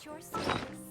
At your service.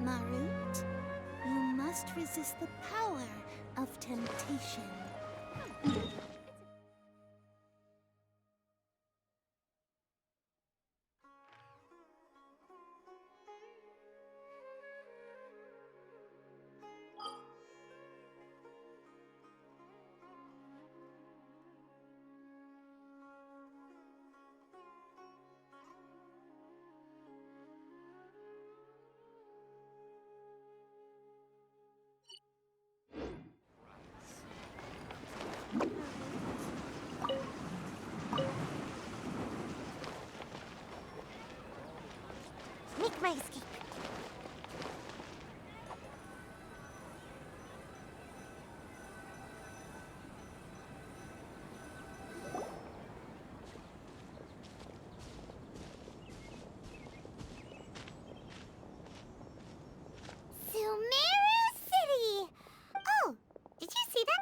Marut, you must resist the power of temptation. Make my escape.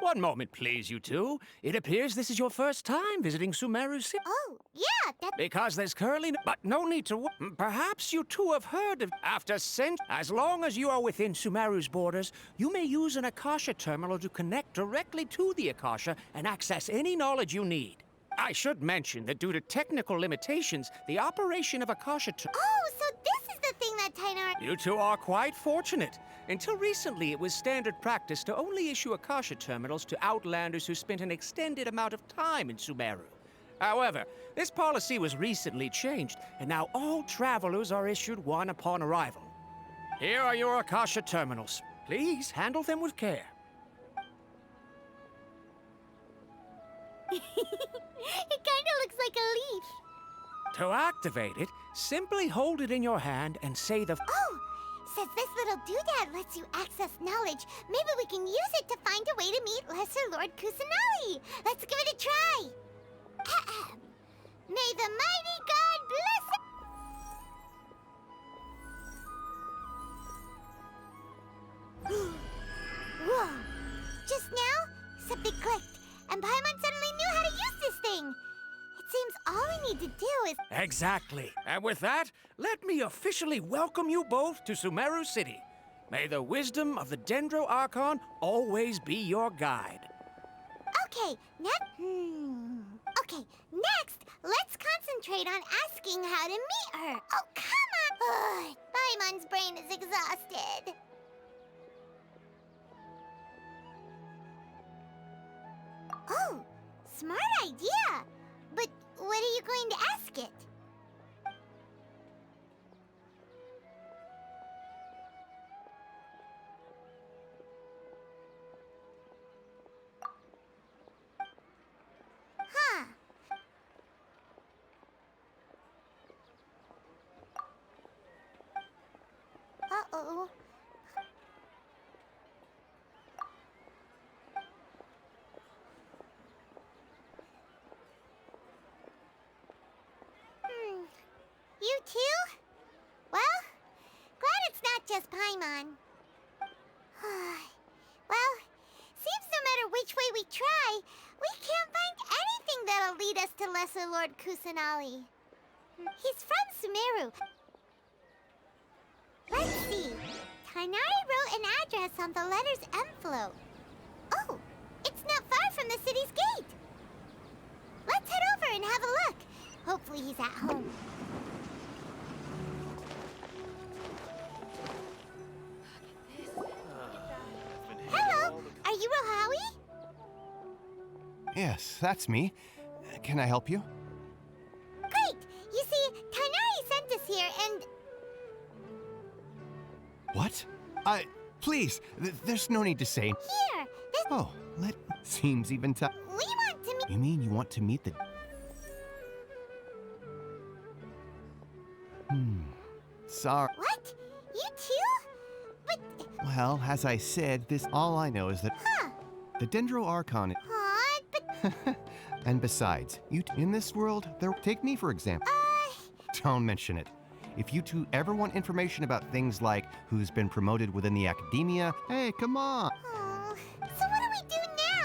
One moment, please, you two. It appears this is your first time visiting Sumeru City. Oh, yeah, that... Because there's currently but no need to perhaps you two have heard of after as long as you are within Sumeru's borders, you may use an Akasha terminal to connect directly to the Akasha and access any knowledge you need. I should mention that due to technical limitations, the operation of Akasha Oh, so this is the thing that Tainara... You two are quite fortunate. Until recently, it was standard practice to only issue Akasha terminals to outlanders who spent an extended amount of time in Sumeru. However, this policy was recently changed, and now all travelers are issued one upon arrival. Here are your Akasha terminals. Please handle them with care. It kinda looks like a leaf. To activate it, simply hold it in your hand and say the... Oh! Since this little doodad lets you access knowledge, maybe we can use it to find a way to meet Lesser Lord Kusanali. Let's give it a try. Ahem. May the mighty God bless it. Whoa! Just now, something clicked, and Paimon suddenly knew how to use this thing. It seems all we need to do is... Exactly. And with that, let me officially welcome you both to Sumeru City. May the wisdom of the Dendro Archon always be your guide. Okay, Okay, next, let's concentrate on asking how to meet her. Oh, come on! Ugh, Paimon's brain is exhausted. Oh, smart idea. But what are you going to ask it? Huh. Uh-oh. You too? Well, glad it's not just Paimon. Well, seems no matter which way we try, we can't find anything that'll lead us to Lesser Lord Kusanali. He's from Sumeru. Let's see. Tainari wrote an address on the letter's envelope. Oh, it's not far from the city's gate. Let's head over and have a look. Hopefully he's at home. Hello, are you Rohawi? Yes, that's me. Can I help you? Great! You see, Tainari sent us here and... What? Please, there's no need to say. Here, this Oh, seems even tough. We want to meet. You mean you want to meet the... Sorry. What? You too? But, Well, as I said, all I know is that the Dendro Archon... aw, but, And besides, in this world, take me for example. Don't mention it. If you two ever want information about things like who's been promoted within the academia, hey, come on. oh. So what do we do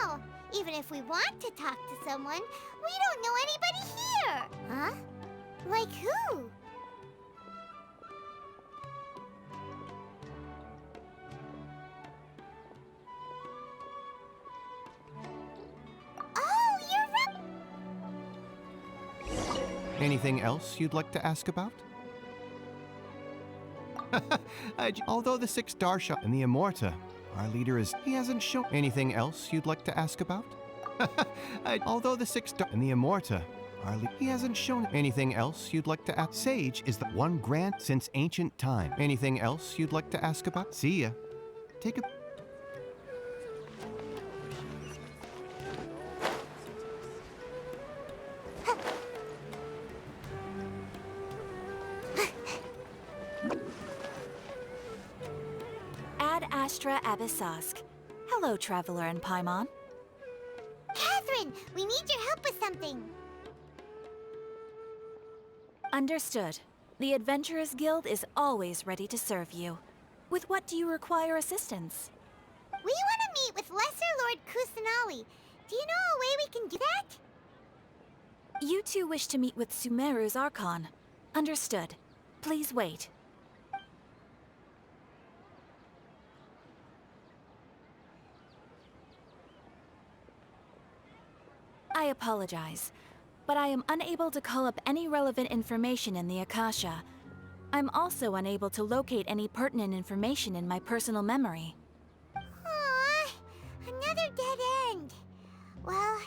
now? Even if we want to talk to someone, we don't know anybody here. Huh? Like who? Oh, you're right. Anything else you'd like to ask about? Although the 6 Darsha and the Immorta, our leader he hasn't shown... Anything else you'd like to ask about? Although the 6 and the Immorta, he hasn't shown... Anything else you'd like to ask? Sage is the one grant since ancient time. Anything else you'd like to ask about? See ya. Take a... Ad Astra Abyssosk. Hello, Traveler and Paimon. Catherine, we need your help with something. Understood. The Adventurers Guild is always ready to serve you. With what do you require assistance? We want to meet with Lesser Lord Kusanali. Do you know a way we can do that? You two wish to meet with Sumeru's Archon. Understood. Please wait. I apologize, but I am unable to call up any relevant information in the Akasha. I'm also unable to locate any pertinent information in my personal memory. Aww, another dead end. Well,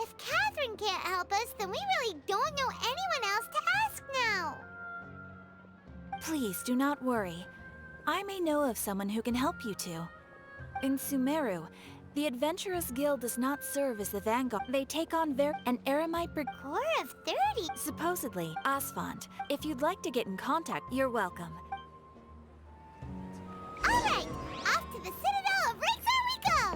if Catherine can't help us, then we really don't know anyone else to ask now. Please do not worry. I may know of someone who can help you two. In Sumeru, the Adventurers Guild does not serve as the vanguard. They take on an Eremite brigade. Core of 30. Supposedly, Asphalt. If you'd like to get in contact, you're welcome. All right, off to the Citadel of Razor we go.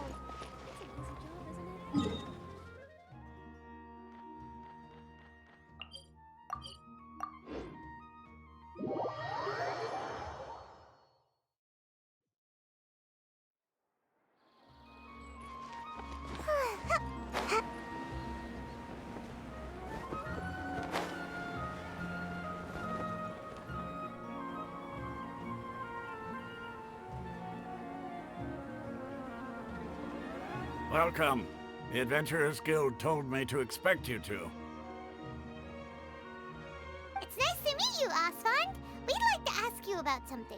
Welcome. The Adventurers Guild told me to expect you two. It's nice to meet you, Asphalt. We'd like to ask you about something.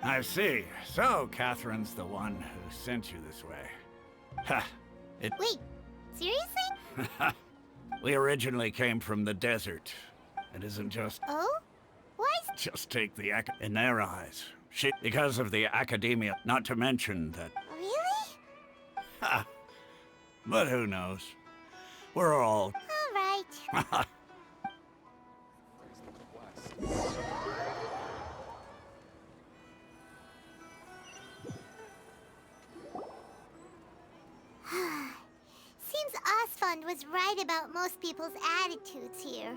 I see. So, Catherine's the one who sent you this way. Ha! Wait, seriously? We originally came from the desert. It isn't just... Oh? Why? Just take the in their eyes. Because of the academia, not to mention that... Really? Ha! But who knows? We're all... All right. Seems Osfund was right about most people's attitudes here.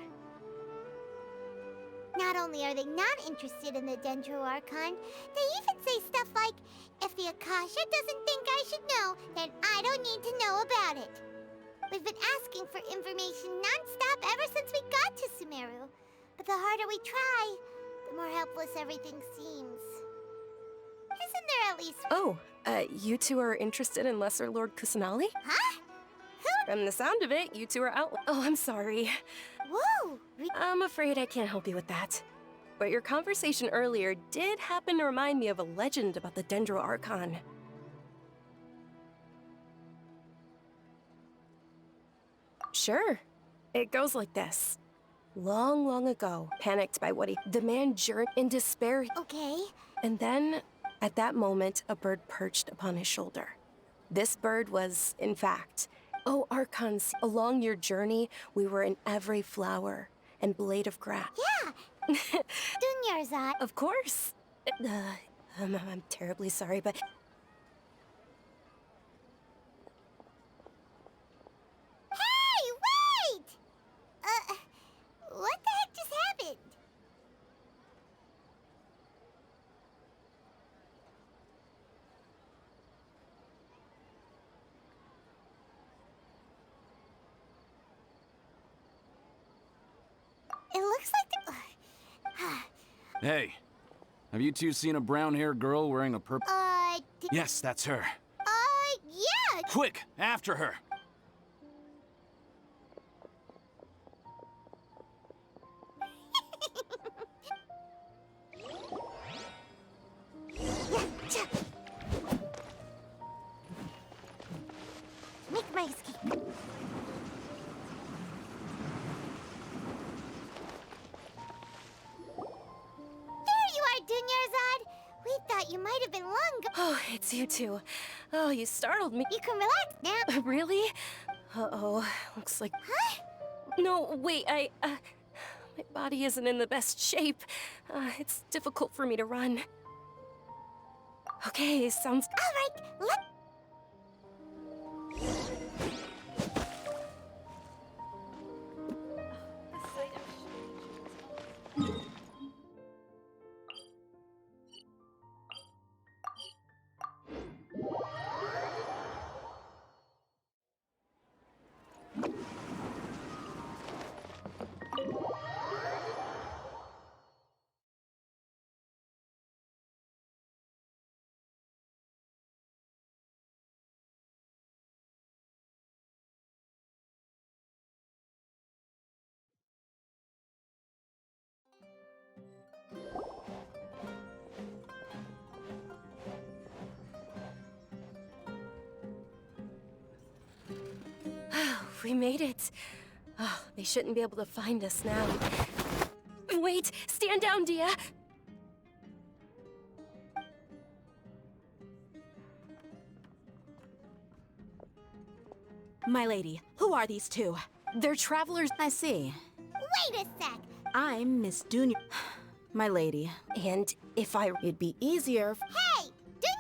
Not only are they not interested in the Dendro Archon, they even say stuff like, if the Akasha doesn't think I should know, then I don't need to know about it. We've been asking for information non-stop ever since we got to Sumeru. But the harder we try, the more helpless everything seems. Isn't there at least... Oh, you two are interested in Lesser Lord Kusanali? Huh? From the sound of it, you two are out. Oh, I'm sorry. Whoa! I'm afraid I can't help you with that. But your conversation earlier did happen to remind me of a legend about the Dendro Archon. Sure. It goes like this. Long, long ago, panicked by what the man journeyed in despair. Okay. And then, at that moment, a bird perched upon his shoulder. This bird was, in fact, oh, Archons, along your journey, we were in every flower and blade of grass. Yeah. Dunyarzad. Of course. I'm terribly sorry, but... Hey, wait! What the heck just happened? It looks like the... Hey, have you two seen a brown-haired girl wearing a purple... Yes, that's her. Yeah! Quick, after her! Make my escape. There you are, Dunyarzad! We thought you might have been long gone. Oh, it's you two. Oh, you startled me. You can relax now. Really? Uh-oh, looks like... Huh? No, wait, my body isn't in the best shape. It's difficult for me to run. Okay, sounds... All right, let... We made it. Oh, they shouldn't be able to find us now. Wait, stand down, Dia. My lady, who are these two? They're travelers. I see. Wait a sec! I'm Miss Dunya. My lady. And if It'd be easier. Hey!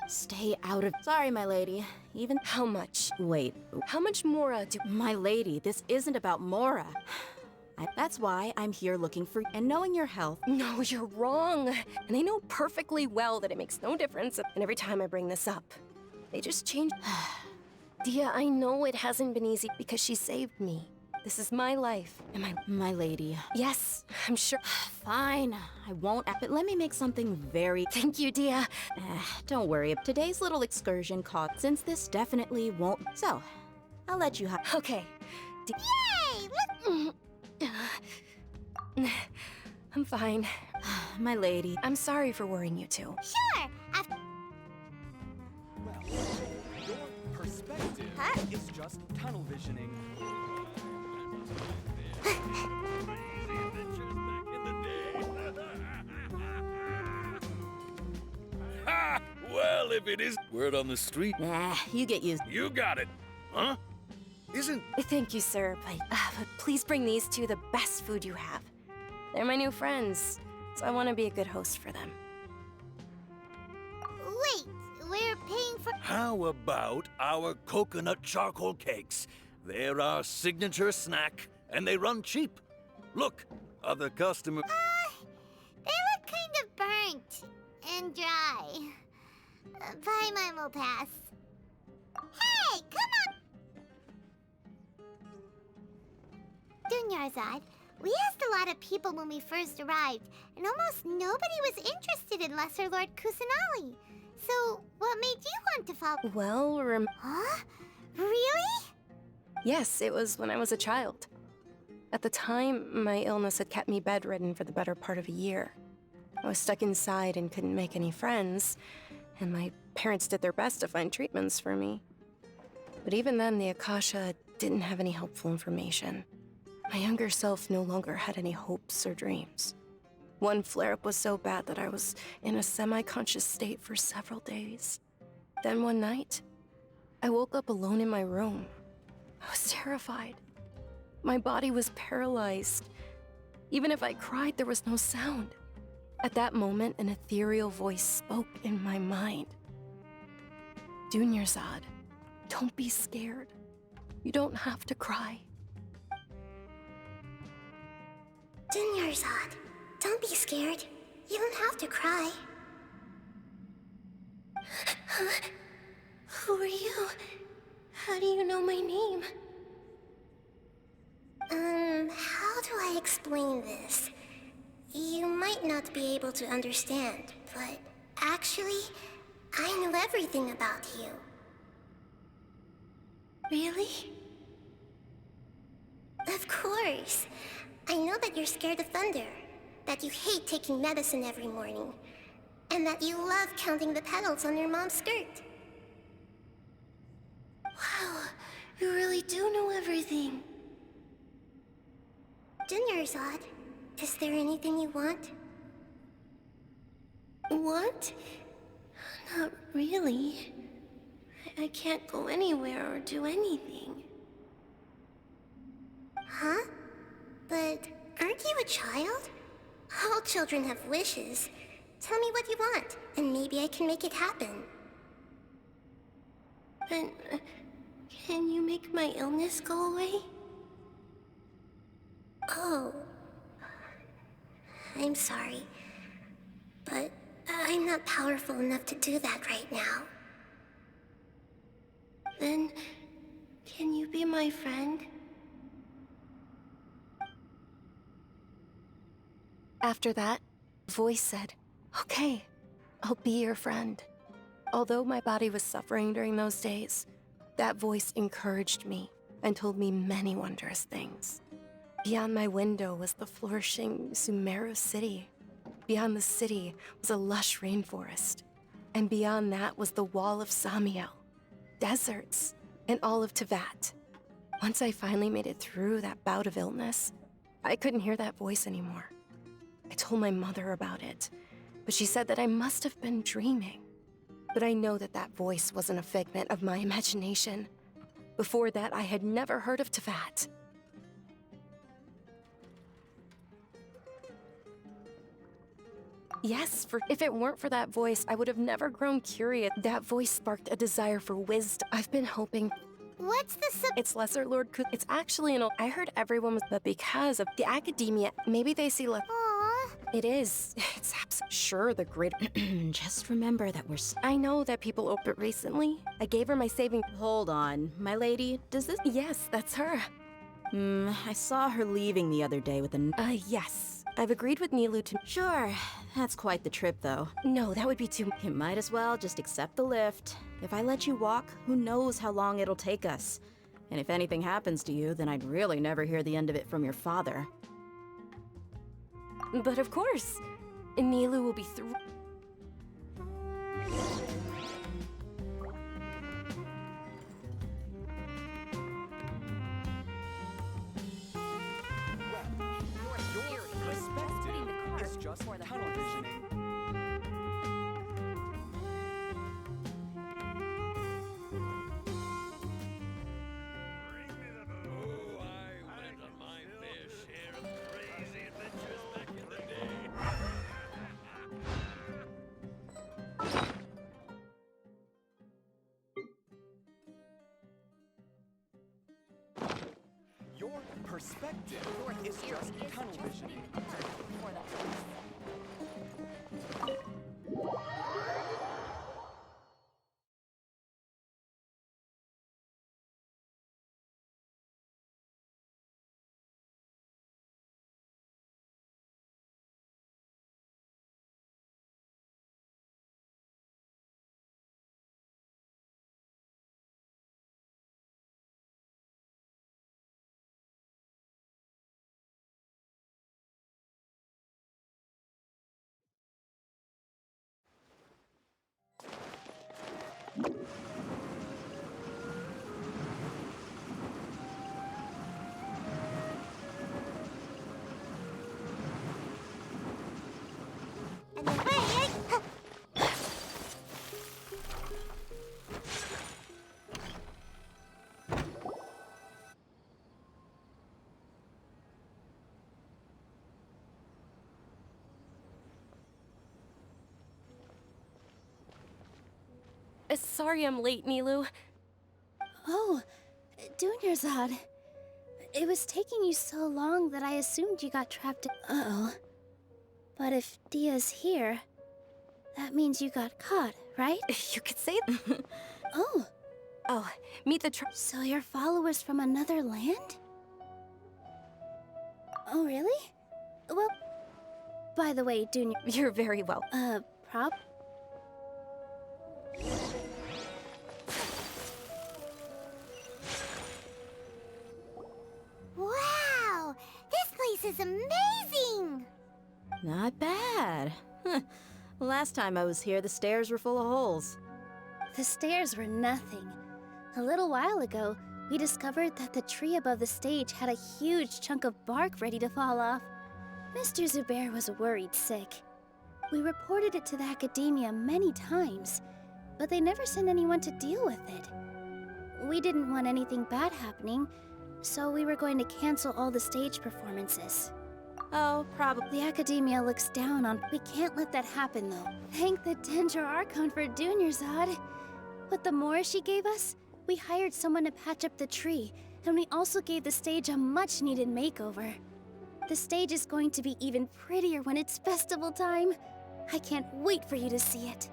Stay out of. Sorry, my lady. Even. How much? Wait. How much more do... My lady, this isn't about Mora. That's why I'm here looking for. And knowing your health. No, you're wrong. And I know perfectly well that it makes no difference. And every time I bring this up, they just change. Dia, I know it hasn't been easy because she saved me. This is my life. And My lady. Yes, I'm sure. Fine. I won't. But let me make something very. Thank you, Dia. Don't worry. Today's little excursion cost. Since this definitely won't. So, I'll let you have. Okay. Yay! Look! I'm fine. My lady. I'm sorry for worrying you two. Sure! After... Well, your perspective is just tunnel visioning. Ha! Well, if it is word on the street, You get used. you got it. Huh? Isn't... Thank you, sir, but please bring these two the best food you have. They're my new friends, so I want to be a good host for them. Wait, we're paying for... How about our coconut charcoal cakes? They're our signature snack, and they run cheap. Look, other customers... They look kind of burnt and dry. Buy mine will pass. Hey, come on! Dunyarzad, we asked a lot of people when we first arrived, and almost nobody was interested in Lesser Lord Kusanali. So, what made you want to follow? Well, Huh? Really? yes, it was when I was a child. At the time, my illness had kept me bedridden for the better part of a year. I was stuck inside and couldn't make any friends, and my parents did their best to find treatments for me. But even then, the Akasha didn't have any helpful information. My younger self no longer had any hopes or dreams. One flare-up was so bad that I was in a semi-conscious state for several days. Then one night, I woke up alone in my room. I was terrified. My body was paralyzed. Even if I cried, there was no sound. At that moment, an ethereal voice spoke in my mind. Dunyarzad, don't be scared. You don't have to cry. Dunyarzad, don't be scared. You don't have to cry. Who are you? How do you know my name? How do I explain this? You might not be able to understand, but actually, I know everything about you. Really? Of course. I know that you're scared of thunder, that you hate taking medicine every morning, and that you love counting the petals on your mom's skirt. Wow, you really do know everything. Dunyarzad, is there anything you want? Want? Not really. I can't go anywhere or do anything. Huh? But aren't you a child? All children have wishes. Tell me what you want, and maybe I can make it happen. But can you make my illness go away? Oh. I'm sorry. But I'm not powerful enough to do that right now. Then, can you be my friend? After that, a voice said, "Okay, I'll be your friend." Although my body was suffering during those days, that voice encouraged me and told me many wondrous things. Beyond my window was the flourishing Sumeru city. Beyond the city was a lush rainforest. And beyond that was the wall of Samiel, deserts, and all of Tevat. Once I finally made it through that bout of illness, I couldn't hear that voice anymore. I told my mother about it, but she said that I must have been dreaming. But I know that that voice wasn't a figment of my imagination. Before that, I had never heard of Tevat. Yes, if it weren't for that voice, I would have never grown curious. That voice sparked a desire for wisdom. I've been hoping. What's the It's Lesser Lord Kuth. It's actually I heard everyone was, but because of the academia, maybe they see Aww. It is. It's sure the great. Just remember that I know that people opened recently. I gave her my saving. Hold on, my lady, does this? Yes, that's her. I saw her leaving the other day with a. Yes. I've agreed with Nilu to. Sure, that's quite the trip, though. No, that would be too. You might as well just accept the lift. If I let you walk, who knows how long it'll take us. And if anything happens to you, then I'd really never hear the end of it from your father. But of course, Nilu will be through. Your perspective is just tunnel visioning. Your perspective is just tunnel visioning. Sorry I'm late, Nilu. Oh, Dunyarzad. It was taking you so long that I assumed you got trapped in— Uh-oh. But if Dia's here, that means you got caught, right? You could say that. Oh. Oh, meet the So you're followers from another land? Oh, really? Well, by the way, Dunya— You're very well. Prob? Wow! This place is amazing! Not bad. Huh. Last time I was here, the stairs were full of holes. The stairs were nothing. A little while ago, we discovered that the tree above the stage had a huge chunk of bark ready to fall off. Mr. Zubair was worried sick. We reported it to the academia many times, but they never sent anyone to deal with it. We didn't want anything bad happening, so we were going to cancel all the stage performances. Oh, probably. The academia looks down on— We can't let that happen, though. Thank the Dendro Archon for Dunyarzad. With the more she gave us, we hired someone to patch up the tree, and we also gave the stage a much-needed makeover. The stage is going to be even prettier when it's festival time. I can't wait for you to see it.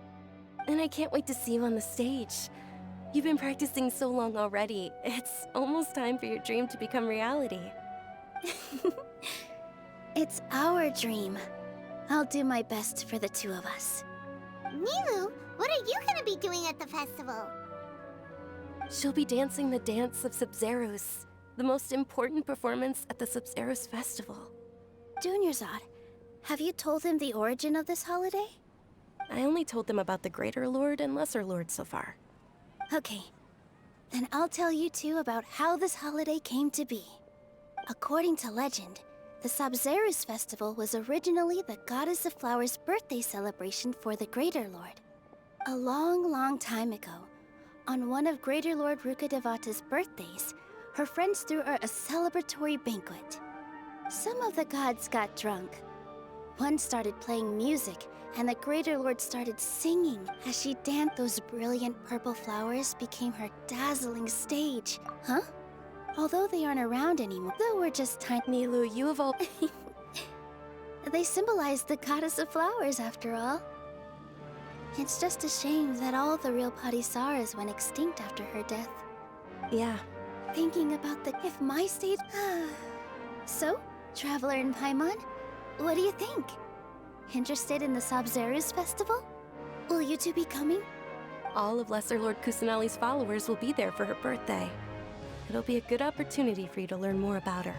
And I can't wait to see you on the stage. You've been practicing so long already. It's almost time for your dream to become reality. It's our dream. I'll do my best for the two of us. Nilu, what are you gonna be doing at the festival? She'll be dancing the dance of Sabzeruz, the most important performance at the Sabzeruz festival. Dunyarzad, have you told him the origin of this holiday? I only told them about the Greater Lord and Lesser Lord so far. Okay, then I'll tell you two about how this holiday came to be. According to legend, the Sabzeruz festival was originally the Goddess of Flowers' birthday celebration for the Greater Lord. A long, long time ago, on one of Greater Lord Rukkhadevata's birthdays, her friends threw her a celebratory banquet. Some of the gods got drunk. One started playing music, and the Greater Lord started singing. As she danced, those brilliant purple flowers became her dazzling stage. Huh? Although they aren't around anymore, though we're just tiny— Nilu, you have all— They symbolize the Goddess of Flowers, after all. It's just a shame that all the real Padisaras went extinct after her death. Yeah. Thinking about if my stage— So, Traveler and Paimon, what do you think? Interested in the Sabzeruz festival? Will you two be coming? All of Lesser Lord Kusanali's followers will be there for her birthday. It'll be a good opportunity for you to learn more about her.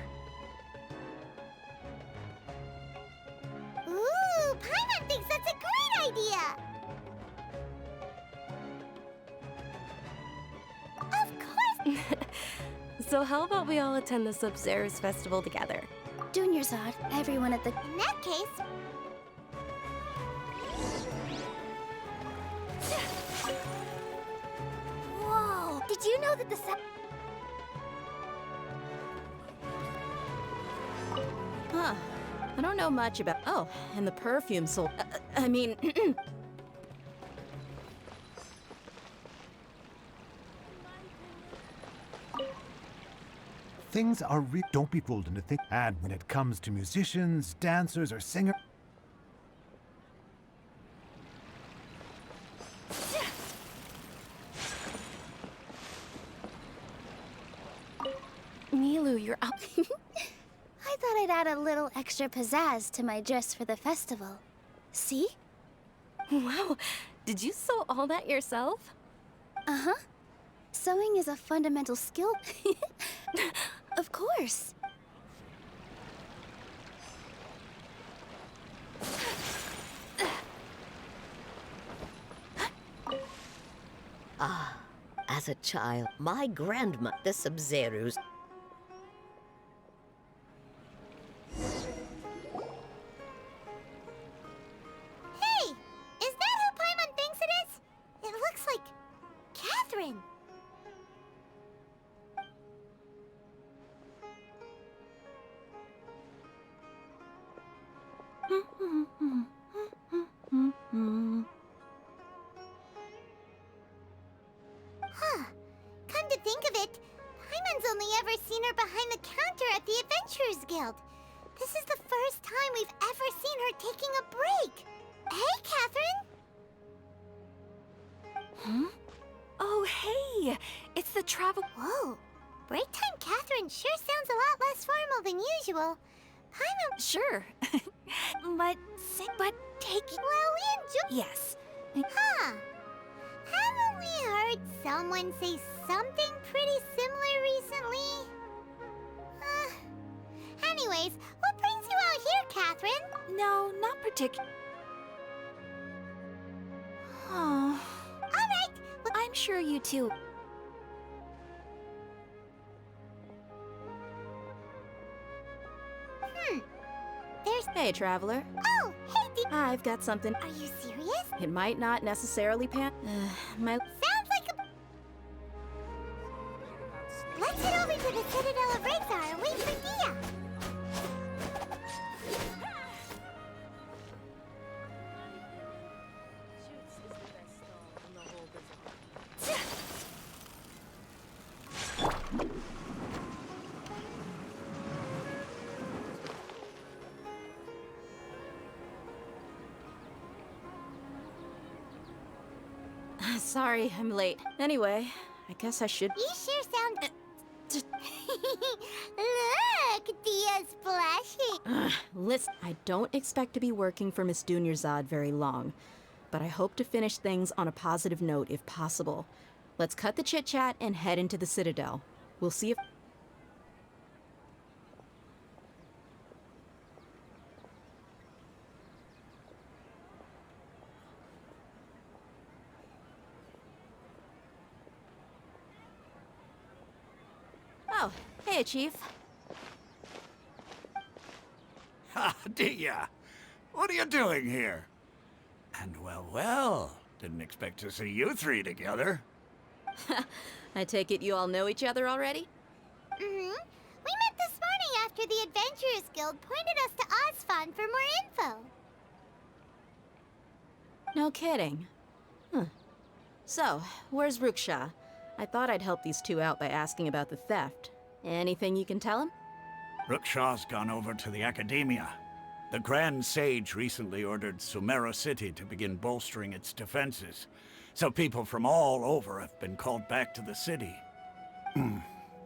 Ooh, Paimon thinks that's a great idea! Of course! So how about we all attend the Sabzeruz festival together? Dunyarzad, everyone at the— In that case... Whoa! Did you know that the Huh. I don't know much about— Oh, and the perfume sold— I mean... Things are don't be fooled into think. And when it comes to musicians, dancers, or singers. Nilu, you're up. I thought I'd add a little extra pizzazz to my dress for the festival. See? Wow, did you sew all that yourself? Uh-huh. Sewing is a fundamental skill. Of course. Ah, as a child, my grandma, the Sabzeruz. Hey! Is that who Paimon thinks it is? It looks like... Catherine! Adventurers Guild. This is the first time we've ever seen her taking a break. Hey, Catherine! Huh? Oh, hey! It's the travel. Whoa. Break time Catherine sure sounds a lot less formal than usual. Sure. but take it. Well, we enjoy. Yes. Huh. Haven't we heard someone say something pretty similar recently? Anyways, what brings you out here, Catherine? No, not particular. Oh. Alright. Well, I'm sure you two. Hey, traveler. Oh, hey, I've got something. Are you serious? It might not necessarily my. Sounds like a... Let's head over to the Citadel of Razor and wait for Dia. Sorry, I'm late. Anyway, I guess I should. You sure sound... Look, Dia's blushing. Listen, I don't expect to be working for Miss Dunyarzad very long, but I hope to finish things on a positive note if possible. Let's cut the chit-chat and head into the Citadel. We'll see if... Oh, hey, Chief. Ha, Dia! What are you doing here? And well, didn't expect to see you three together. I take it you all know each other already? We met this morning after the Adventurers Guild pointed us to Ozfon for more info. No kidding. So, where's Ruksha? I thought I'd help these two out by asking about the theft. Anything you can tell him? Ruksha's gone over to the Academia. The Grand Sage recently ordered Sumeru City to begin bolstering its defenses, so people from all over have been called back to the city.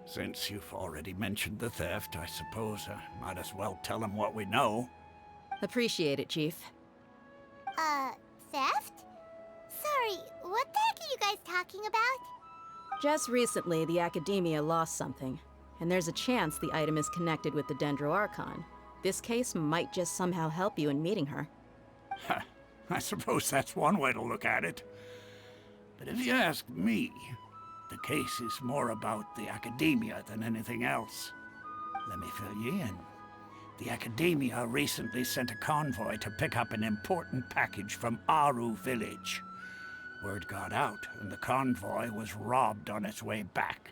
Since you've already mentioned the theft, I suppose I might as well tell him what we know. Appreciate it, Chief. Theft? Sorry, what the heck are you guys talking about? Just recently, the Academia lost something, and there's a chance the item is connected with the Dendro Archon. This case might just somehow help you in meeting her. I suppose that's one way to look at it. But if you ask me, the case is more about the Academia than anything else. Let me fill you in. The Academia recently sent a convoy to pick up an important package from Aru village. Word got out, and the convoy was robbed on its way back.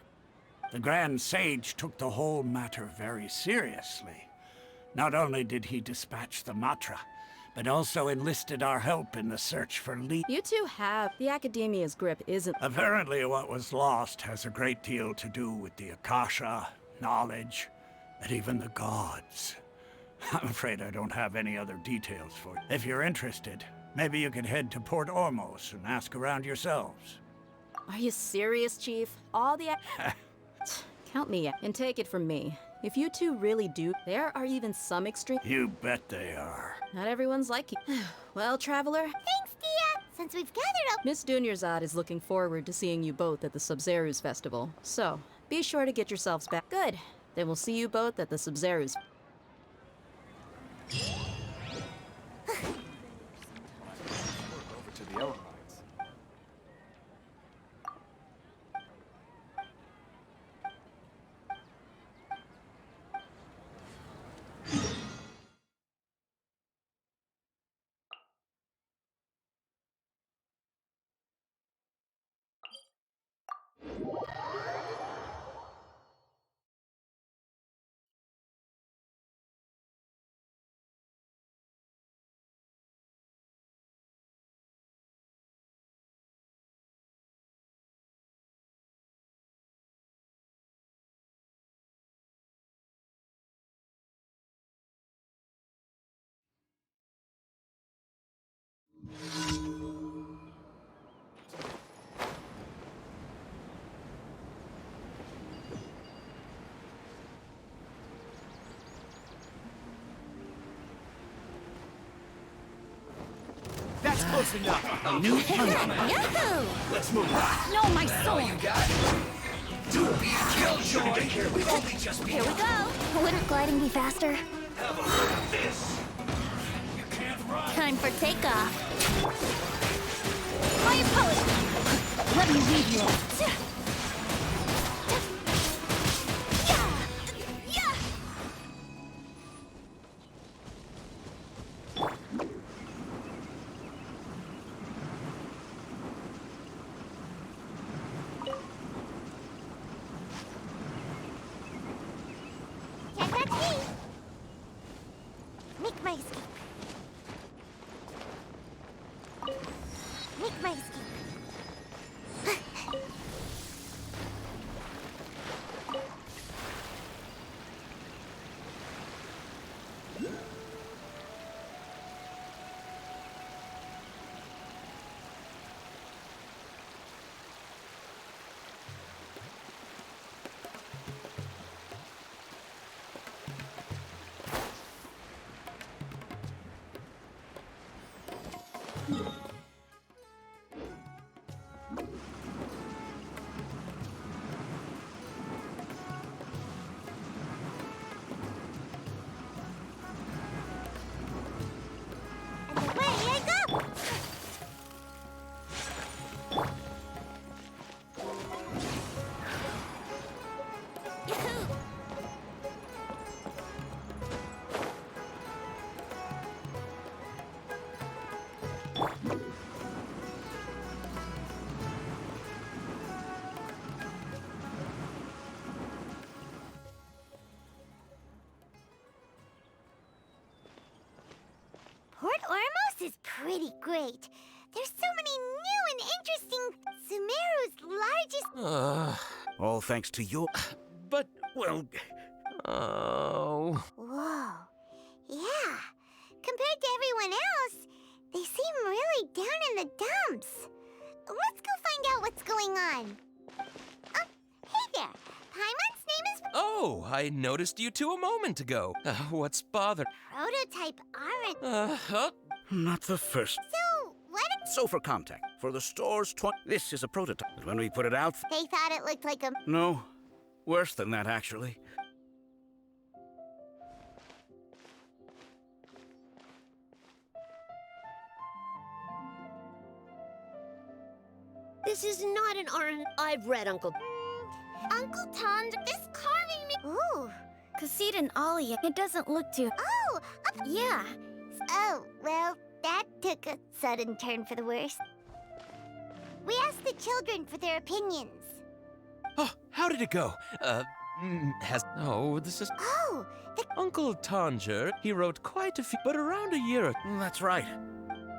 The Grand Sage took the whole matter very seriously. Not only did he dispatch the Matra, but also enlisted our help in the search for You two have. The Academia's grip isn't... Apparently what was lost has a great deal to do with the Akasha, knowledge, and even the gods. I'm afraid I don't have any other details for you. If you're interested, maybe you could head to Port Ormos and ask around yourselves. Are you serious, Chief? All the... Count me in. And take it from me. If you two really do, there are even some extreme... You bet they are. Not everyone's like you. Well, traveler... Thanks, Dia! Since we've gathered up... Miss Dunyarzad is looking forward to seeing you both at the Sub-Zeru's festival. So, be sure to get yourselves back. Good. Then we'll see you both at the Sub-Zeru's... Over to the Elmines. was enough. A new punishment. Yahoo! Let's move on. No, my soul! Do be a killjoy. We've only just Here we go. Wouldn't gliding be faster? Have a look at this. You can't run. Time for takeoff. My apologies. Let me lead you. Can't touch me! Make my escape. Make my escape. And away I go! Yahoo! Port Ormos is pretty great. There's so many new and interesting... Sumeru's largest... All thanks to you. But, well... Oh. Whoa. Yeah. Compared to everyone else, they seem really down in the dumps. Let's go find out what's going on. Oh, hey there. Paimon's name is... Oh, I noticed you two a moment ago. What's bothering? Prototype Orange. Not the first. So, what... So for contact, for the store's this is a prototype. But when we put it out... They thought it looked like a... No. Worse than that, actually. This is not an orange. I've read Uncle. Uncle Tom, this carving me. Ooh. Cassid and Ollie, it doesn't look too. Oh! Yeah. Oh, well, that took a sudden turn for the worse. We asked the children for their opinions. Oh, how did it go? Oh, this is... Oh, the... Uncle Tanger, he wrote quite a few, but around a year ago. That's right.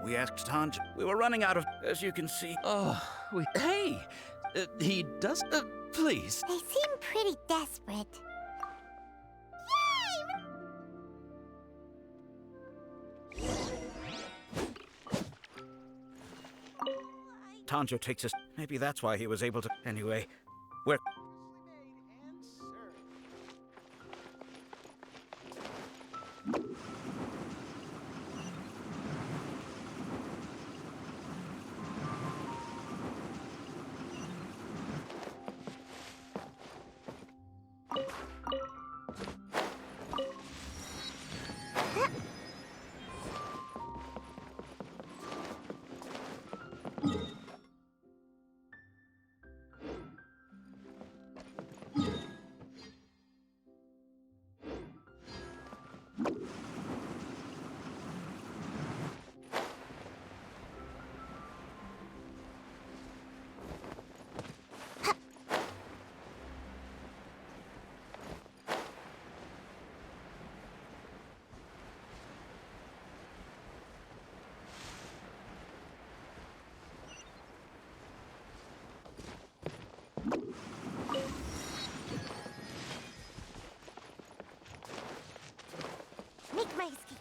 We asked Tanj. We were running out of, as you can see. Oh, hey! He does... please. They seem pretty desperate. Yay! Tanjo takes us. Maybe that's why he was able to. Anyway, we're... Make my escape.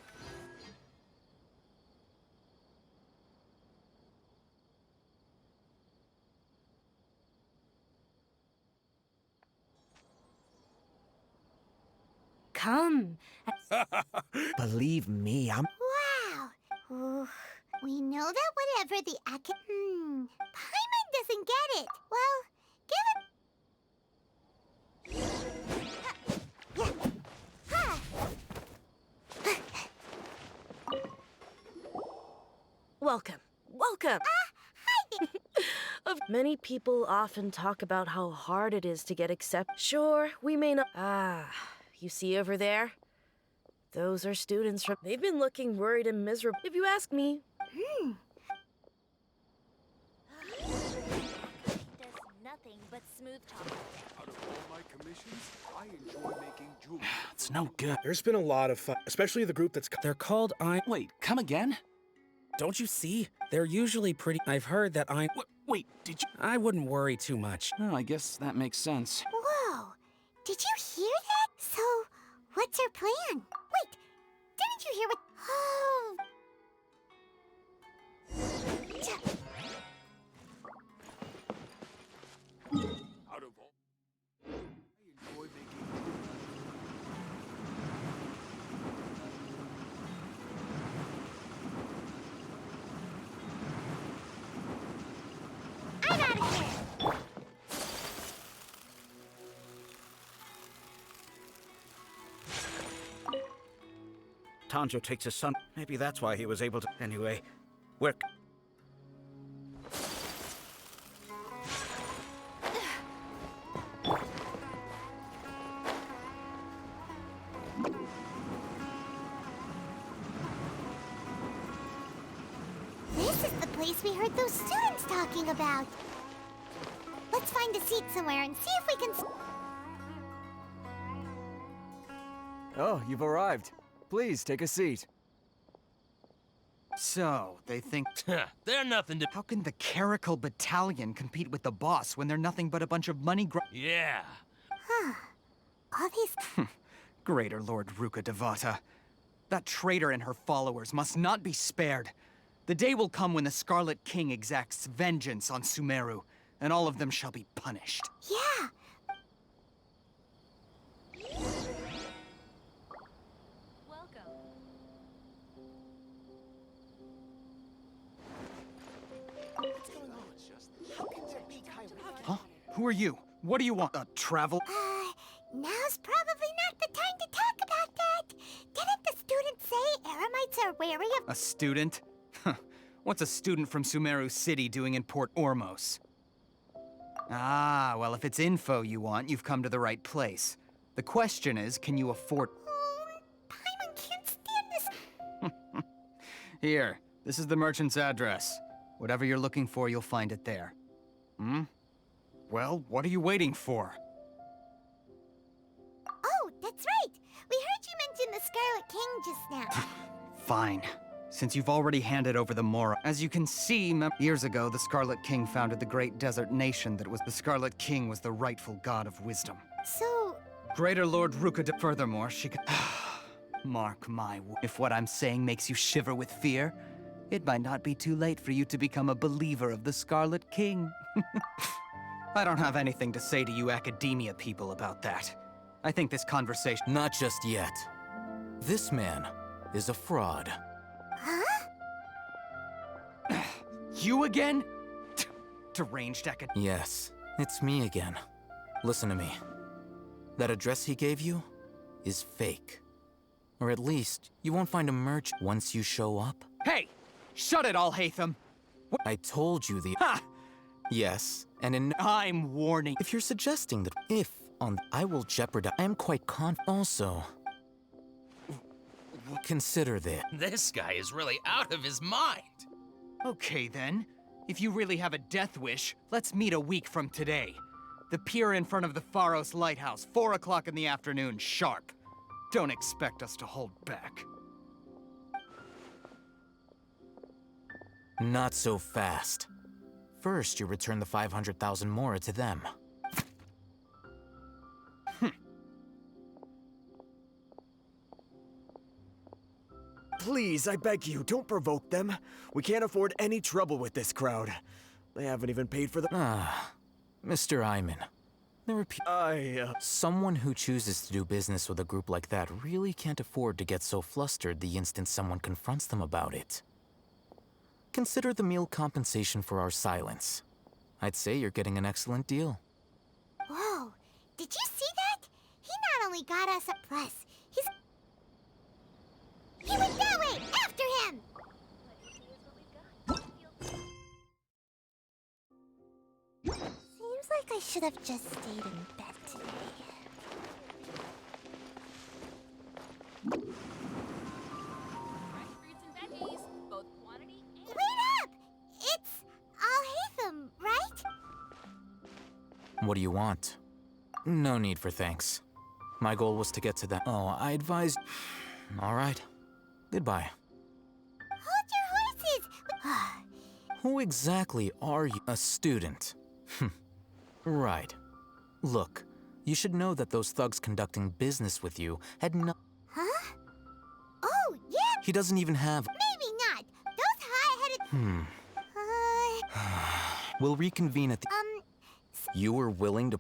Come. Believe me, I'm... Wow. Ooh. We know that whatever the Paimon doesn't get it. Well, give it... Welcome. Welcome. Hi. Of many people often talk about how hard it is to get accepted. Sure, we may not. You see over there? Those are students from. They've been looking worried and miserable, if you ask me. Does nothing but smooth talk. Out of all my commissions, I enjoy making jewelry. It's no good. There's been a lot of fun, especially the group that's... They're called Wait, come again? Don't you see? They're usually pretty... I've heard that Wait, did you... I wouldn't worry too much. Oh, I guess that makes sense. Whoa! Did you hear that? So, what's our plan? Wait, didn't you hear what... Oh... Out of all... I enjoy making jewelry. I'm out of here! Tanjo takes his son. Maybe that's why he was able to. Anyway, we're. This is the place we heard those students talking about. Let's find a seat somewhere and see if we can... Oh, you've arrived. Please, take a seat. So, they think... They're nothing to... How can the Caracal Battalion compete with the boss when they're nothing but a bunch of money Yeah. Huh. All these... Greater Lord Ruka Devata. That traitor and her followers must not be spared. The day will come when the Scarlet King exacts vengeance on Sumeru, and all of them shall be punished. Yeah. Huh? Who are you? What do you want? Travel? Now's probably not the time to talk about that. Didn't the students say Eremites are wary of... A student? What's a student from Sumeru City doing in Port Ormos? Ah, well, if it's info you want, you've come to the right place. The question is, can you afford... Paimon can't stand this... Here, this is the merchant's address. Whatever you're looking for, you'll find it there. Well, what are you waiting for? Oh, that's right. We heard you mention the Scarlet King just now. Fine. Since you've already handed over the Mora. As you can see, years ago, the Scarlet King founded the great desert nation that was... The Scarlet King was the rightful god of wisdom. So... Greater Lord Ruka... Furthermore, she could... Mark my word. If what I'm saying makes you shiver with fear, it might not be too late for you to become a believer of the Scarlet King. I don't have anything to say to you academia people about that. I think this conversation... Not just yet. This man is a fraud. Huh? You again? Deranged acad... Yes, it's me again. Listen to me. That address he gave you is fake. Or at least, you won't find a merchant once you show up. Hey! Shut it all, Hatham! I told you the... Ha! Yes, and in... I'm warning... If you're suggesting that I will jeopardize... I am quite Also... Consider this. This guy is really out of his mind. Okay, then. If you really have a death wish, let's meet a week from today. The pier in front of the Pharos Lighthouse, 4 o'clock in the afternoon, sharp. Don't expect us to hold back. Not so fast. First, you return the 500,000 Mora to them. Please, I beg you, don't provoke them. We can't afford any trouble with this crowd. They haven't even paid for the... Mr. Iman. There are Someone who chooses to do business with a group like that really can't afford to get so flustered the instant someone confronts them about it. Consider the meal compensation for our silence. I'd say you're getting an excellent deal. Whoa, did you see that? He not only got us a plus, he went that way! After him! Seems like I should have just stayed in bed today. Wait up! It's Alhaitham, right? What do you want? No need for thanks. My goal was to get to that. Oh, I advised. All right. Goodbye. Hold your horses! Who exactly are you? A student. Right. Look, you should know that those thugs conducting business with you had no— Huh? Oh, yeah! He doesn't even have— Maybe not. Those high-headed— We'll reconvene at the— You were willing to—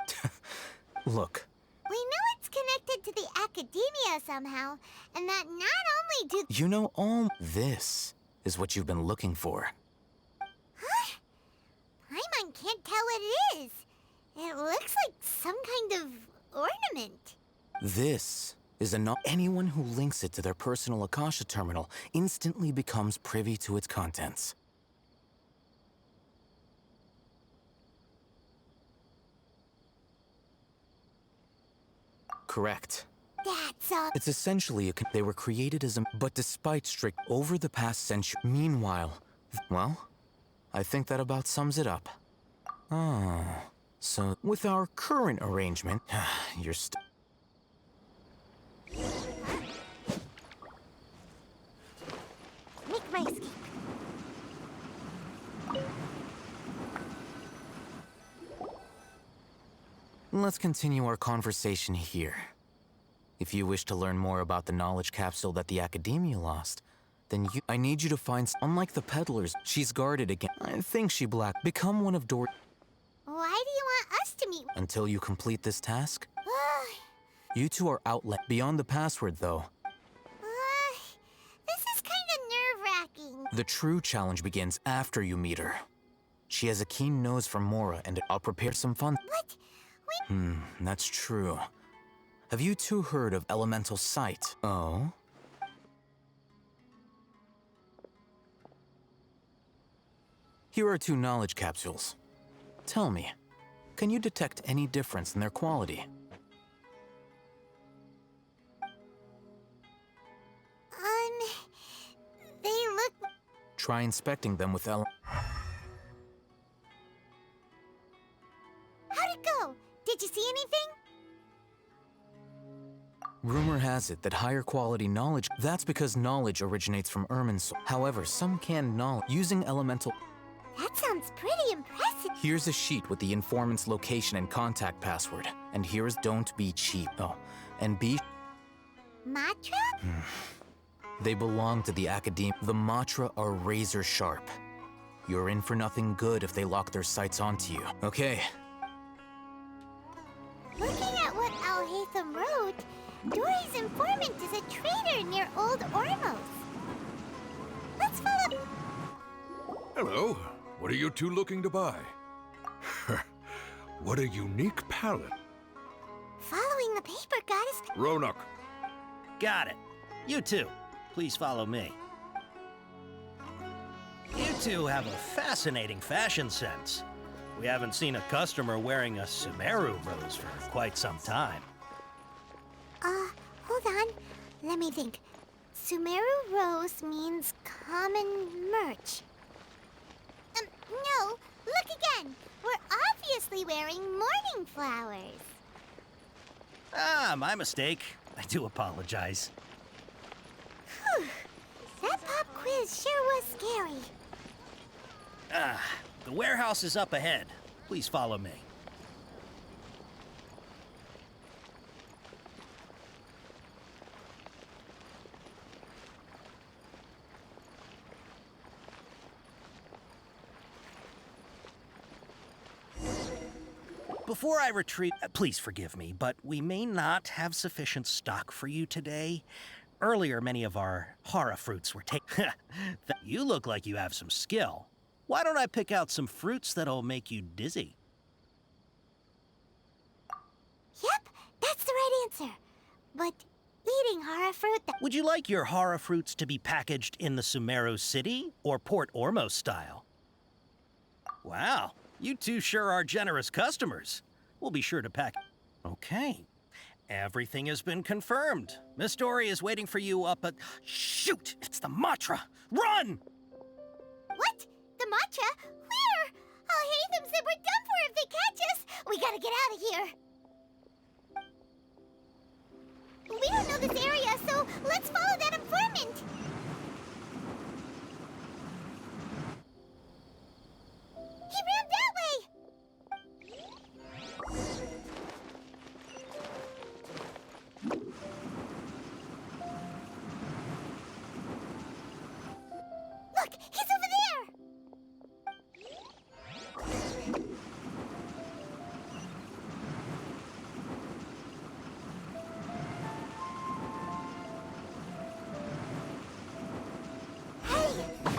Look. We know it's connected to the academia somehow, and that not only do— You know all— This is what you've been looking for. Huh? Paimon can't tell what it is. It looks like some kind of ornament. This is anyone who links it to their personal Akasha terminal instantly becomes privy to its contents. Correct. That's all. It's essentially they were created as a— But despite strict over the past century— Meanwhile, well, I think that about sums it up. Oh, so with our current arrangement, you're Make my escape. Let's continue our conversation here. If you wish to learn more about the knowledge capsule that the Academia lost, then I need you to find— Unlike the peddlers, she's guarded again. I think she become one of Why do you want us to meet? Until you complete this task? You two are outlet beyond the password, though. This is kind of nerve-wracking. The true challenge begins after you meet her. She has a keen nose for Mora, and I'll prepare some fun— What? That's true. Have you two heard of elemental sight? Oh? Here are 2 knowledge capsules. Tell me, can you detect any difference in their quality? They look— Try inspecting them with How'd it go? Did you see anything? Rumor has it that higher quality knowledge— That's because knowledge originates from Ermin's soul. However, some can knowledge using elemental— That sounds pretty impressive. Here's a sheet with the informant's location and contact password. And here's don't be cheap. Oh, and be— Matra? They belong to the Academia. The Matra are razor sharp. You're in for nothing good if they lock their sights onto you. Okay. Looking at what Alhaitham wrote, Dory's informant is a traitor near Old Ormos. Let's follow— Hello. What are you two looking to buy? What a unique palette. Following the paper got us— Ronak. Got it. You two, please follow me. You two have a fascinating fashion sense. We haven't seen a customer wearing a Sumeru rose for quite some time. Hold on. Let me think. Sumeru Rose means common merch. No, look again. We're obviously wearing morning flowers. Ah, my mistake. I do apologize. Whew. That pop quiz sure was scary. The warehouse is up ahead. Please follow me. Before I retreat, please forgive me, but we may not have sufficient stock for you today. Earlier, many of our hara fruits were taken. You look like you have some skill. Why don't I pick out some fruits that'll make you dizzy? Yep, that's the right answer. But eating hara fruit... Would you like your hara fruits to be packaged in the Sumeru City or Port Ormos style? Wow, you two sure are generous customers. We'll be sure to pack... Okay. Everything has been confirmed. Miss Dory is waiting for you up at... Shoot! It's the Matra! Run! What? The matcha? Where? I'll hate them said we're done for if they catch us. We gotta get out of here. We don't know this area, so let's follow that informant. He ran that way. Look, he's over there.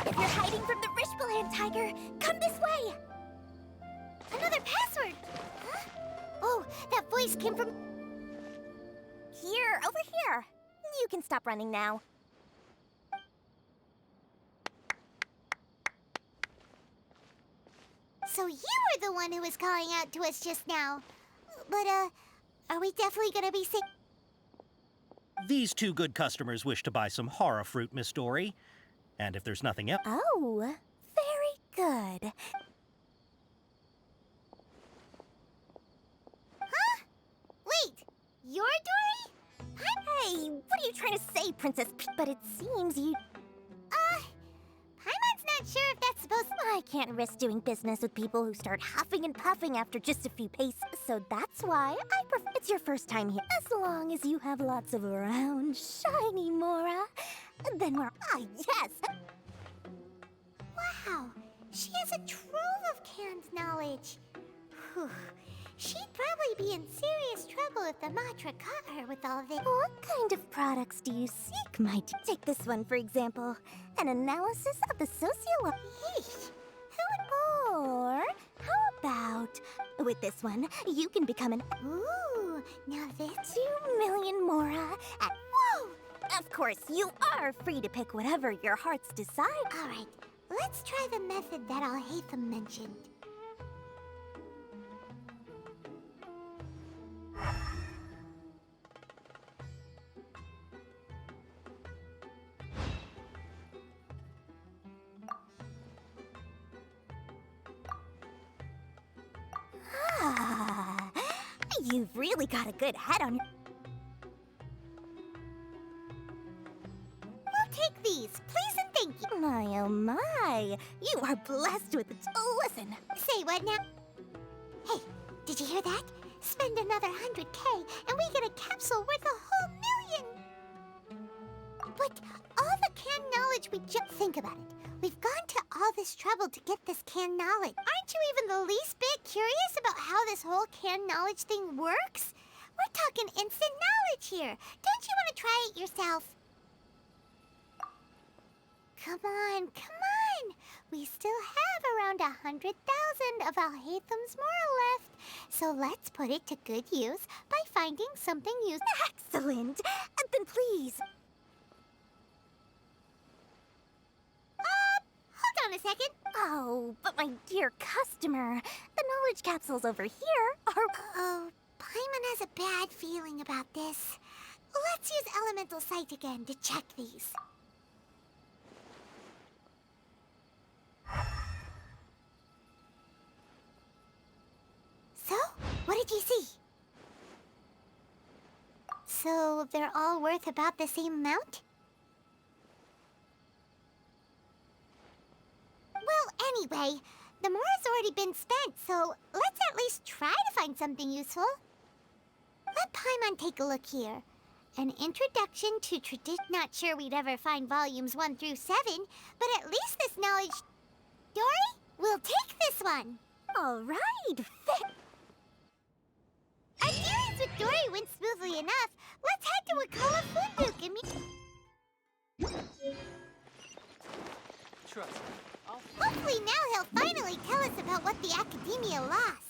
If you're hiding from the Rishbaland tiger, come this way! Another password! Huh? Oh, that voice came from... Here, over here. You can stop running now. So you were the one who was calling out to us just now. But, are we definitely gonna be safe? These two good customers wish to buy some hara fruit, Miss Dory. And if there's nothing else... Oh, very good. Huh? Wait, you're Dory? Hey, what are you trying to say, Princess P? But it seems you... Paimon's not sure if that's supposed to... I can't risk doing business with people who start huffing and puffing after just a few paces. So that's why I prefer... It's your first time here. As long as you have lots of round, shiny Mora, then we're... Ah, yes! Wow, she has a trove of canned knowledge. Whew. She'd probably be in serious trouble if the Matra caught her with all this. What kind of products do you seek, my dear? Take this one, for example. An analysis of the Yeesh. Or, how about... With this one, you can become an... Ooh, now this... 2 million Mora at... Whoa! Of course, you are free to pick whatever your hearts decide. All right, let's try the method that Al-Haytham mentioned. Ah, you've really got a good head on your... We'll take these, please and thank you. My, oh my. You are blessed with it. Oh, listen. Say what now? Hey, did you hear that? Spend another 100K and we get a capsule worth a whole million. But all the canned knowledge we just... Think about it. We've gone to all this trouble to get this canned knowledge. Aren't you even the least bit curious about how this whole canned knowledge thing works? We're talking instant knowledge here. Don't you want to try it yourself? Come on, come on. We still have around 100,000 of Al-Haytham's Mora left. So let's put it to good use by finding something useful. Excellent. Then please. Hold on a second. Oh, but my dear customer, the knowledge capsules over here are... Oh, Paimon has a bad feeling about this. Let's use Elemental Sight again to check these. So, what did you see? So, they're all worth about the same amount? Well, anyway, the Mora's already been spent, so let's at least try to find something useful. Let Paimon take a look here. An introduction to tradition. Not sure we'd ever find volumes 1 through 7, but at least this knowledge... Dory, we'll take this one. All right. Our dealings with Dory went smoothly enough. Let's head to Wakala Funduk and meet... Academia lost.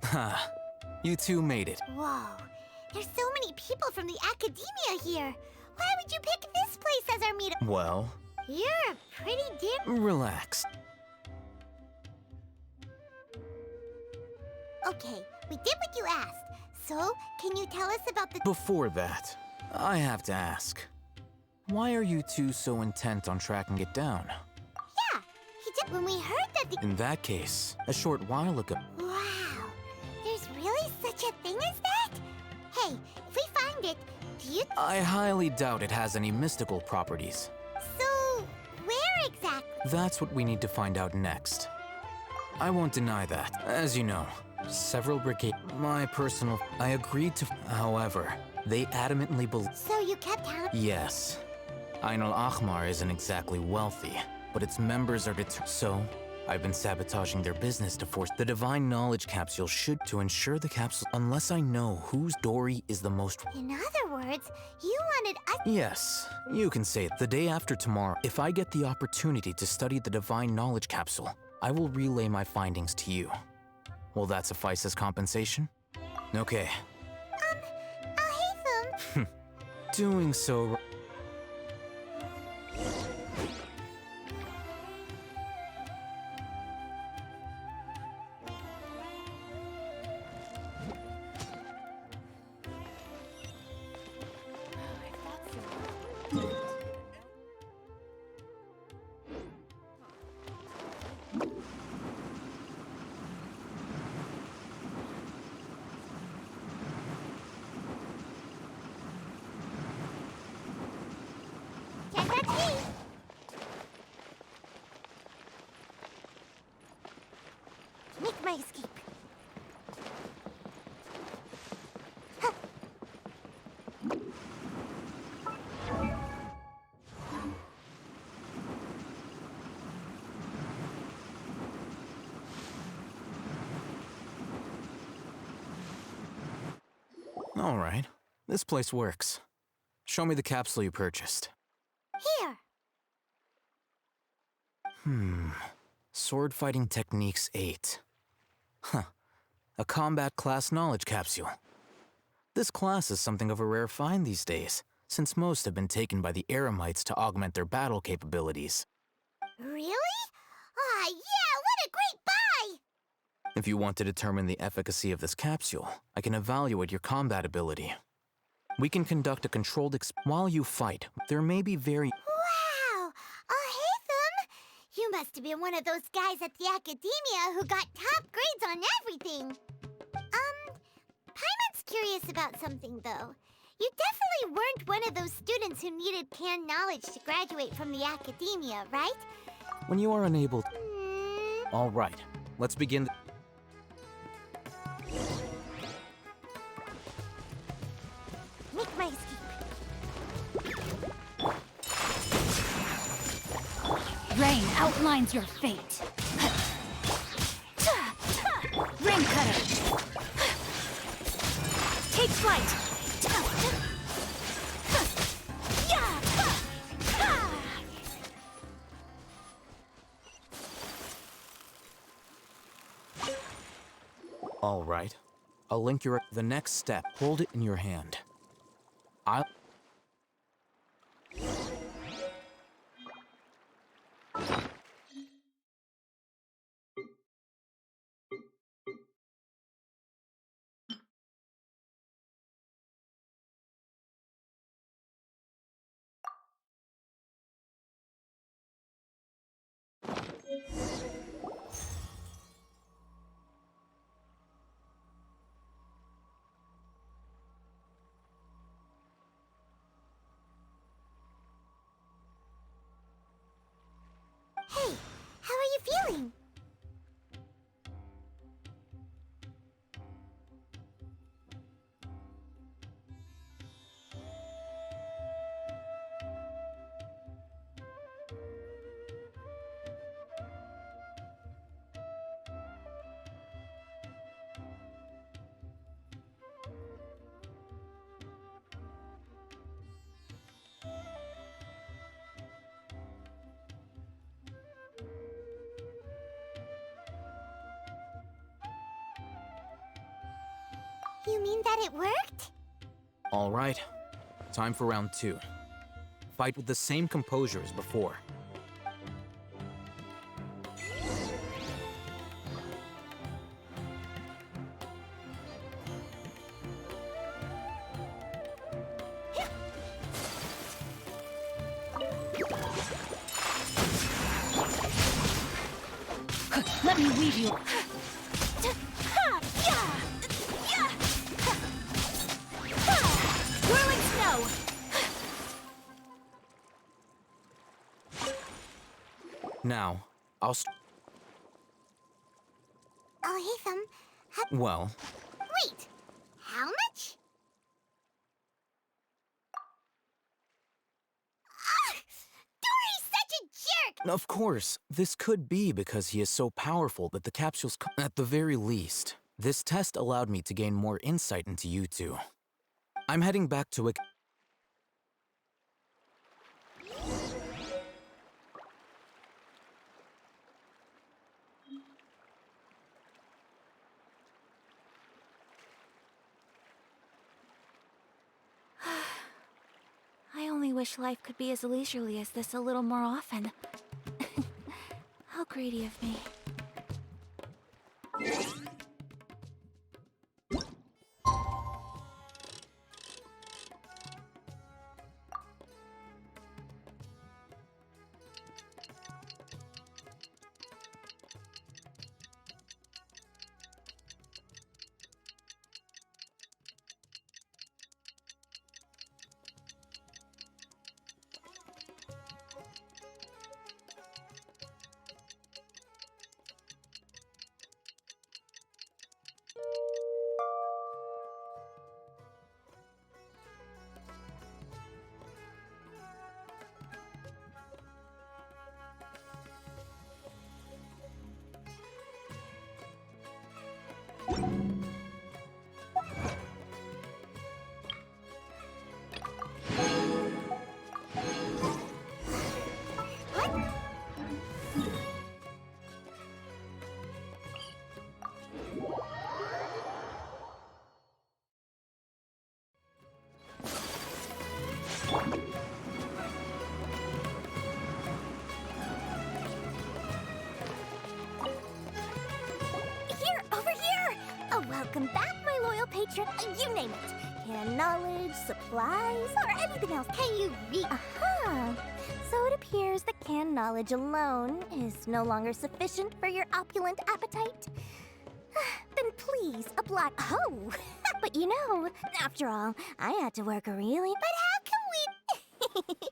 Ha. You two made it. Whoa, there's so many people from the Academia here. Why would you pick this place as our meetup? Well, You're a pretty dim. relax. Okay, we did what you asked. So, can you tell us about the... Before that, I have to ask. Why are you two so intent on tracking it down? Yeah, he did when we heard that the... In that case, a short while ago... Wow, there's really such a thing as that? Hey, if we find it, do you... I highly doubt it has any mystical properties. So, where exactly? That's what we need to find out next. I won't deny that. As you know, several brigade... My personal... I agreed to... However, they adamantly believe... So you kept telling... Yes. Ain al-Ahmar isn't exactly wealthy, but its members are So, I've been sabotaging their business to force the divine knowledge capsule should to ensure the capsule... Unless I know whose story is the most... In other words, you wanted us... Yes, you can say it. The day after tomorrow, if I get the opportunity to study the divine knowledge capsule, I will relay my findings to you. Will that suffice as compensation? Okay. I'll hate them. Doing so... Make my escape. All right. This place works. Show me the capsule you purchased. Here. Sword Fighting Techniques 8. Huh. A combat class knowledge capsule. This class is something of a rare find these days, since most have been taken by the Eremites to augment their battle capabilities. Really? Ah, yeah, what a great buy! If you want to determine the efficacy of this capsule, I can evaluate your combat ability. We can conduct a controlled while you fight. There may be Wow! Haytham! You must have been one of those guys at the Academia who got top grades on everything. Paimon's curious about something, though. You definitely weren't one of those students who needed canned knowledge to graduate from the Academia, right? When you are unable... All right, let's begin... Make my escape. Rain outlines your fate. Rain Cutter! Take flight! All right. I'll link your... The next step, hold it in your hand. I'll... Hey, how are you feeling? You mean that it worked? All right. Time for round 2. Fight with the same composure as before. Let me weave you. Whirling snow! Now, I'll Oh, Haytham, well, wait! How much? Ah! Dory's such a jerk! of course, this could be because he is so powerful that the capsules at the very least, this test allowed me to gain more insight into you two. I'm heading back to I only wish life could be as leisurely as this a little more often. How greedy of me. Here, over here! Oh, welcome back, my loyal patron. You name it. Can knowledge, supplies, or anything else. Can you read? Aha! So it appears that canned knowledge alone is no longer sufficient for your opulent appetite. Then please, oblige. Oh! But you know, after all, I had to work really. But how can we...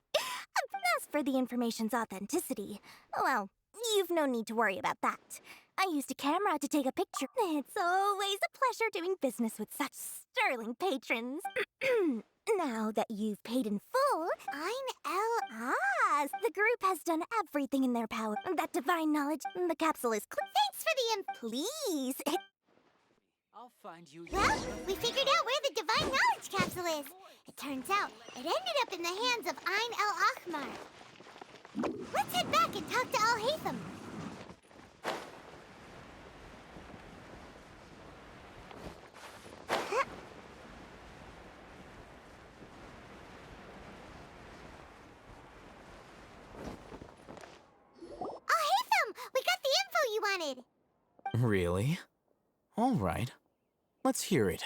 As for the information's authenticity, well, you've no need to worry about that. I used a camera to take a picture. It's always a pleasure doing business with such sterling patrons. Now that you've paid in full, the group has done everything in their power. That divine knowledge, the capsule is Thanks for the please. I'll find you. Well, we figured out where the divine knowledge capsule is. It turns out it ended up in the hands of Ain el-Ahmar. Let's head back and talk to Al-Haytham. Al-Haytham, we got the info you wanted. Really? All right. Let's hear it.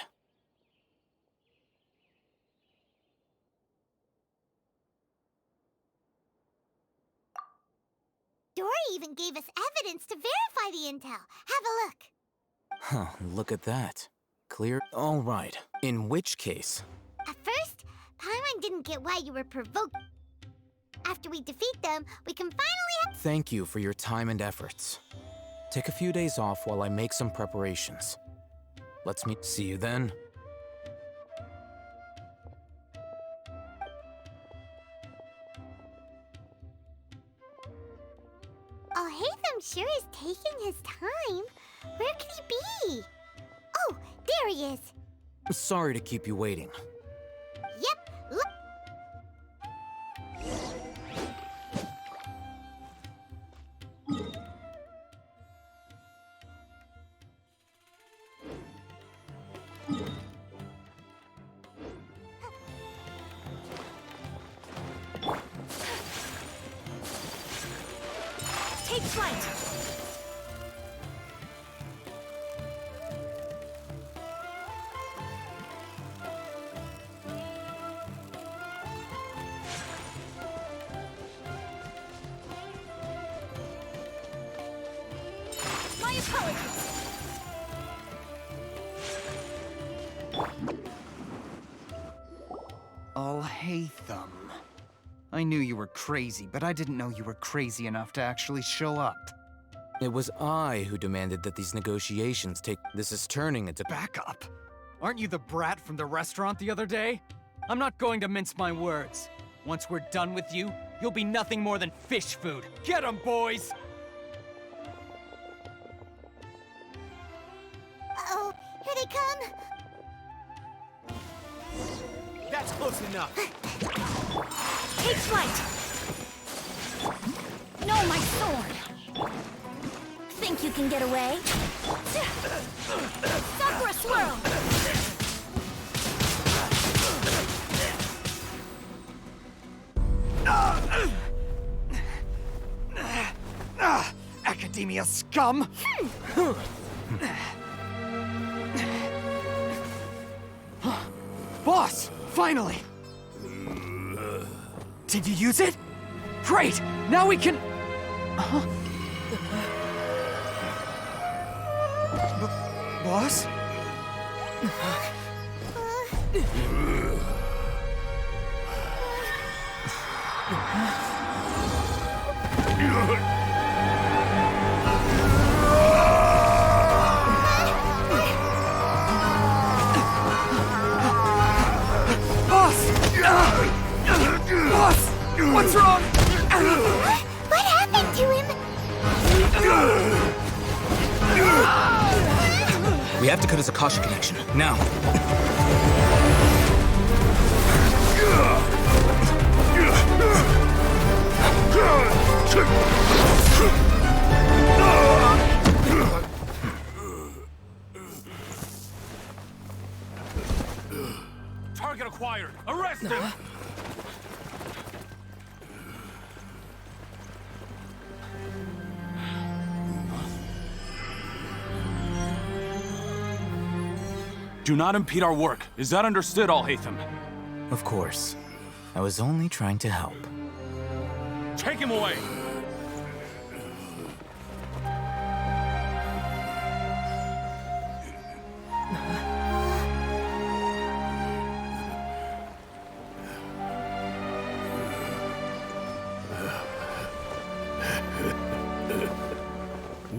Dory even gave us evidence to verify the intel. Have a look. Huh, look at that. Clear. All right. In which case? At first, Paimon didn't get why you were provoked. After we defeat them, we can finally Thank you for your time and efforts. Take a few days off while I make some preparations. Let's meet. See you then. Al-Haytham sure is taking his time. Where could he be? Oh, there he is. Sorry to keep you waiting. Yep, look. flight! My apologies! Alhaitham. I knew you were crazy, but I didn't know you were crazy enough to actually show up. It was I who demanded that these negotiations take. This is turning into. Back up! Aren't you the brat from the restaurant the other day? I'm not going to mince my words. Once we're done with you, you'll be nothing more than fish food. Get 'em, boys! Uh-oh, here they come! That's close enough. Take flight! No, my sword! Think you can get away? Sakura swirl! Academia scum! Boss! Finally! Did you use it? Great! Now we can... Boss? Boss! What's wrong? What happened to him? We have to cut his Akasha connection, now. Target acquired! Arrest him! Do not impede our work. Is that understood, Alhaitham? Of course. I was only trying to help. Take him away!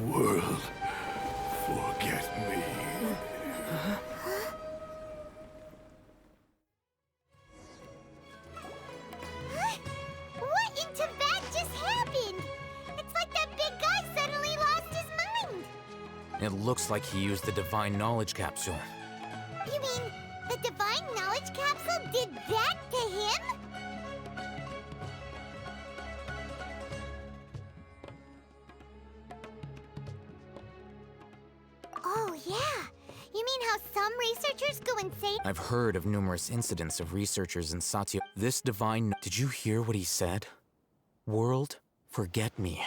World, forget me. What in Tibet just happened? It's like that big guy suddenly lost his mind. It looks like he used the divine knowledge capsule. You mean the divine knowledge capsule did that to him? Oh, yeah. You mean how some researchers go insane? I've heard of numerous incidents of researchers in Satya. This divine... Did you hear what he said? World, forget me.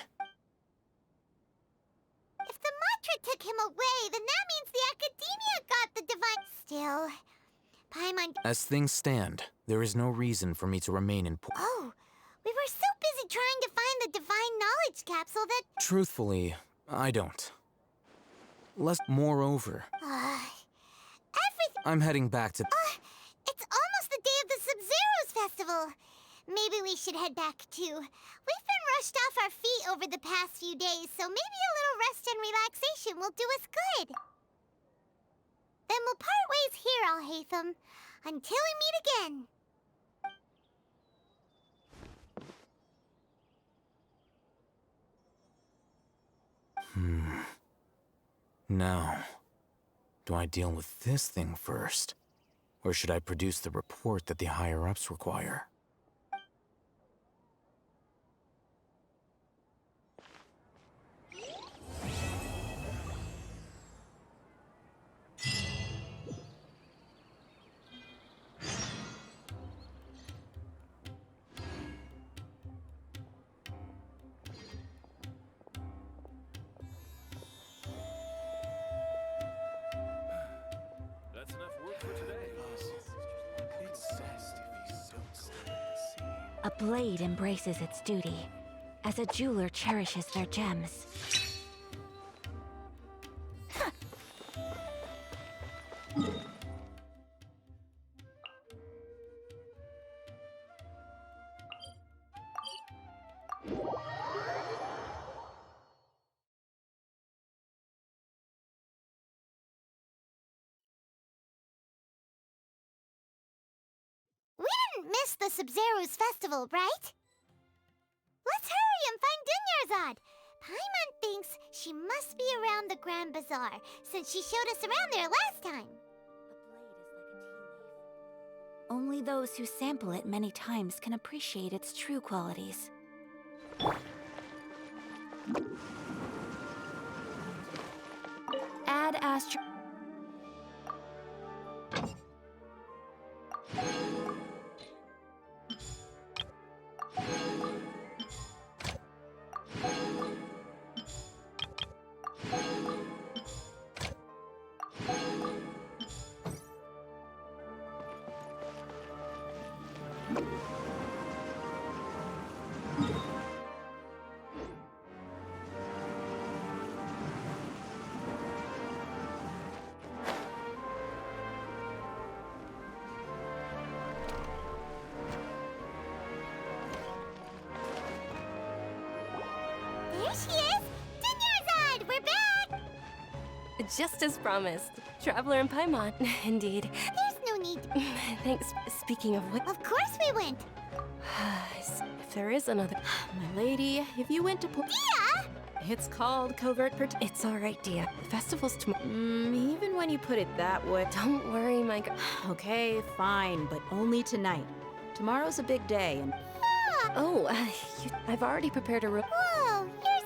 If the mantra took him away, then that means the Academia got the divine... Still, Paimon... As things stand, there is no reason for me to remain in... Oh, we were so busy trying to find the divine knowledge capsule that... Truthfully, I don't. Moreover, everything... I'm heading back to... It's almost the day of the Sub-Zero's festival. Maybe we should head back too. We've been rushed off our feet over the past few days, so maybe a little rest and relaxation will do us good. Then we'll part ways here, Alhaitham, until we meet again. Now, do I deal with this thing first? Or should I produce the report that the higher-ups require? blade embraces its duty, as a jeweler cherishes their gems. We didn't miss the Sub-Zero's festival, right? Let's hurry and find Dunyarzad. Paimon thinks she must be around the Grand Bazaar, since she showed us around there last time. Only those who sample it many times can appreciate its true qualities. Add astro... There she is! Dunyarzad! We're back! Just as promised. Traveler and Paimon. Indeed. There's no need. Thanks. Speaking of what... Of course we went! If there is another... My lady, if you went to... Dia! It's called covert It's alright, Dia. The festival's tomorrow. Even when you put it that way... Don't worry, my Okay, fine, but only tonight. Tomorrow's a big day, and... Oh, I've already prepared a room. Whoa, you're...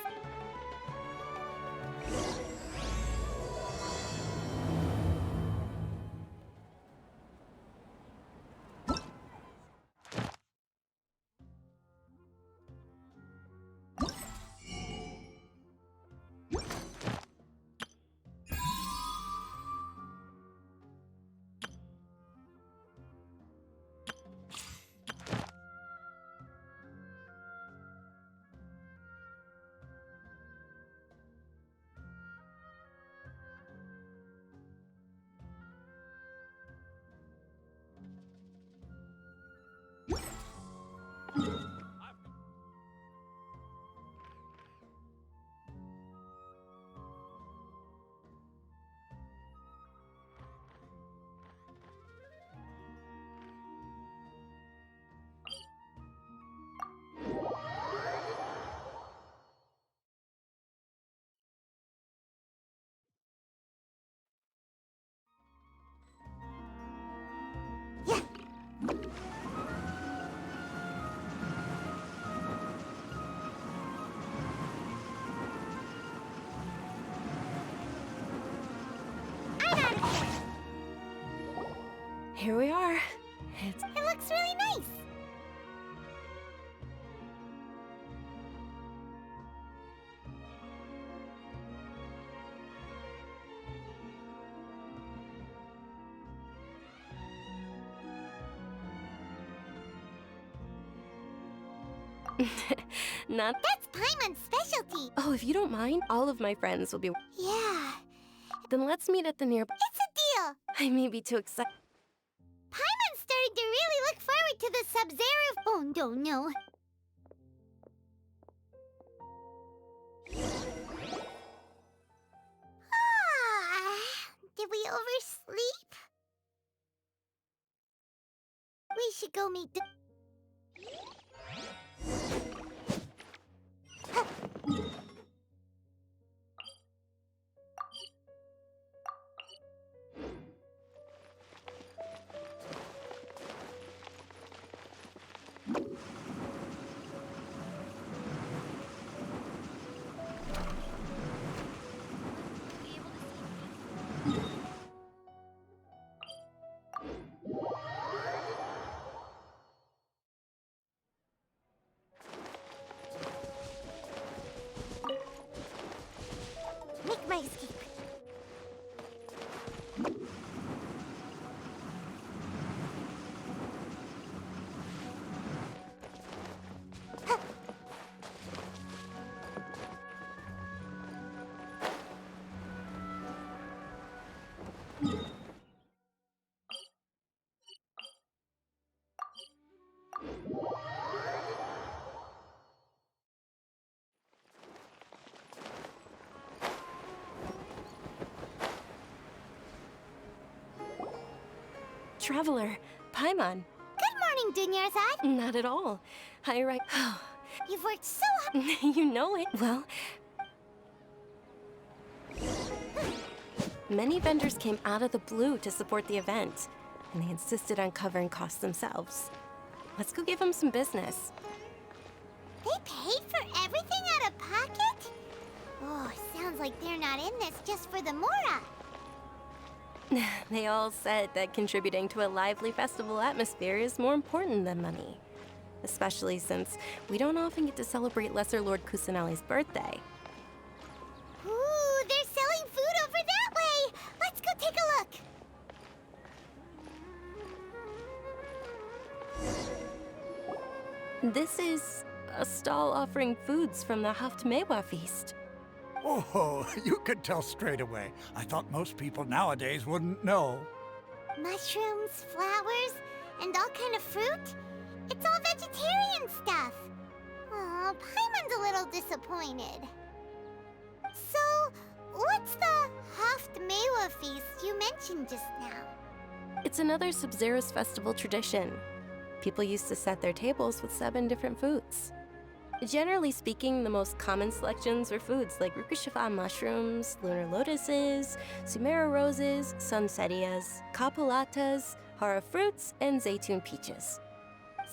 Here we are. It looks really nice. Not... That's Paimon's specialty. Oh, if you don't mind, all of my friends will be... Yeah. Then let's meet at the nearby... It's a deal. I may be too excited. Paimon's starting to really look forward to the Sub-Zero... Oh, no. Did we oversleep? We should go meet the... Traveler, Paimon. Good morning, Dunyarzad. Not at all. I right. You've worked so hard. You know it. Well, many vendors came out of the blue to support the event, and they insisted on covering costs themselves. Let's go give them some business. They paid for everything out of pocket? Oh, sounds like they're not in this just for the Mora. They all said that contributing to a lively festival atmosphere is more important than money. Especially since we don't often get to celebrate Lesser Lord Kusanali's birthday. Ooh, they're selling food over that way! Let's go take a look! This is a stall offering foods from the Haftmewa feast. Oh, you could tell straight away. I thought most people nowadays wouldn't know. Mushrooms, flowers, and all kind of fruit? It's all vegetarian stuff. Aw, Paimon's a little disappointed. So, what's the Haftmewa feast you mentioned just now? It's another Sub-Zero's festival tradition. People used to set their tables with 7 different foods. Generally speaking, the most common selections were foods like Rukashifa mushrooms, lunar lotuses, Sumera roses, sunsetias, capulatas, hara fruits, and zaytun peaches.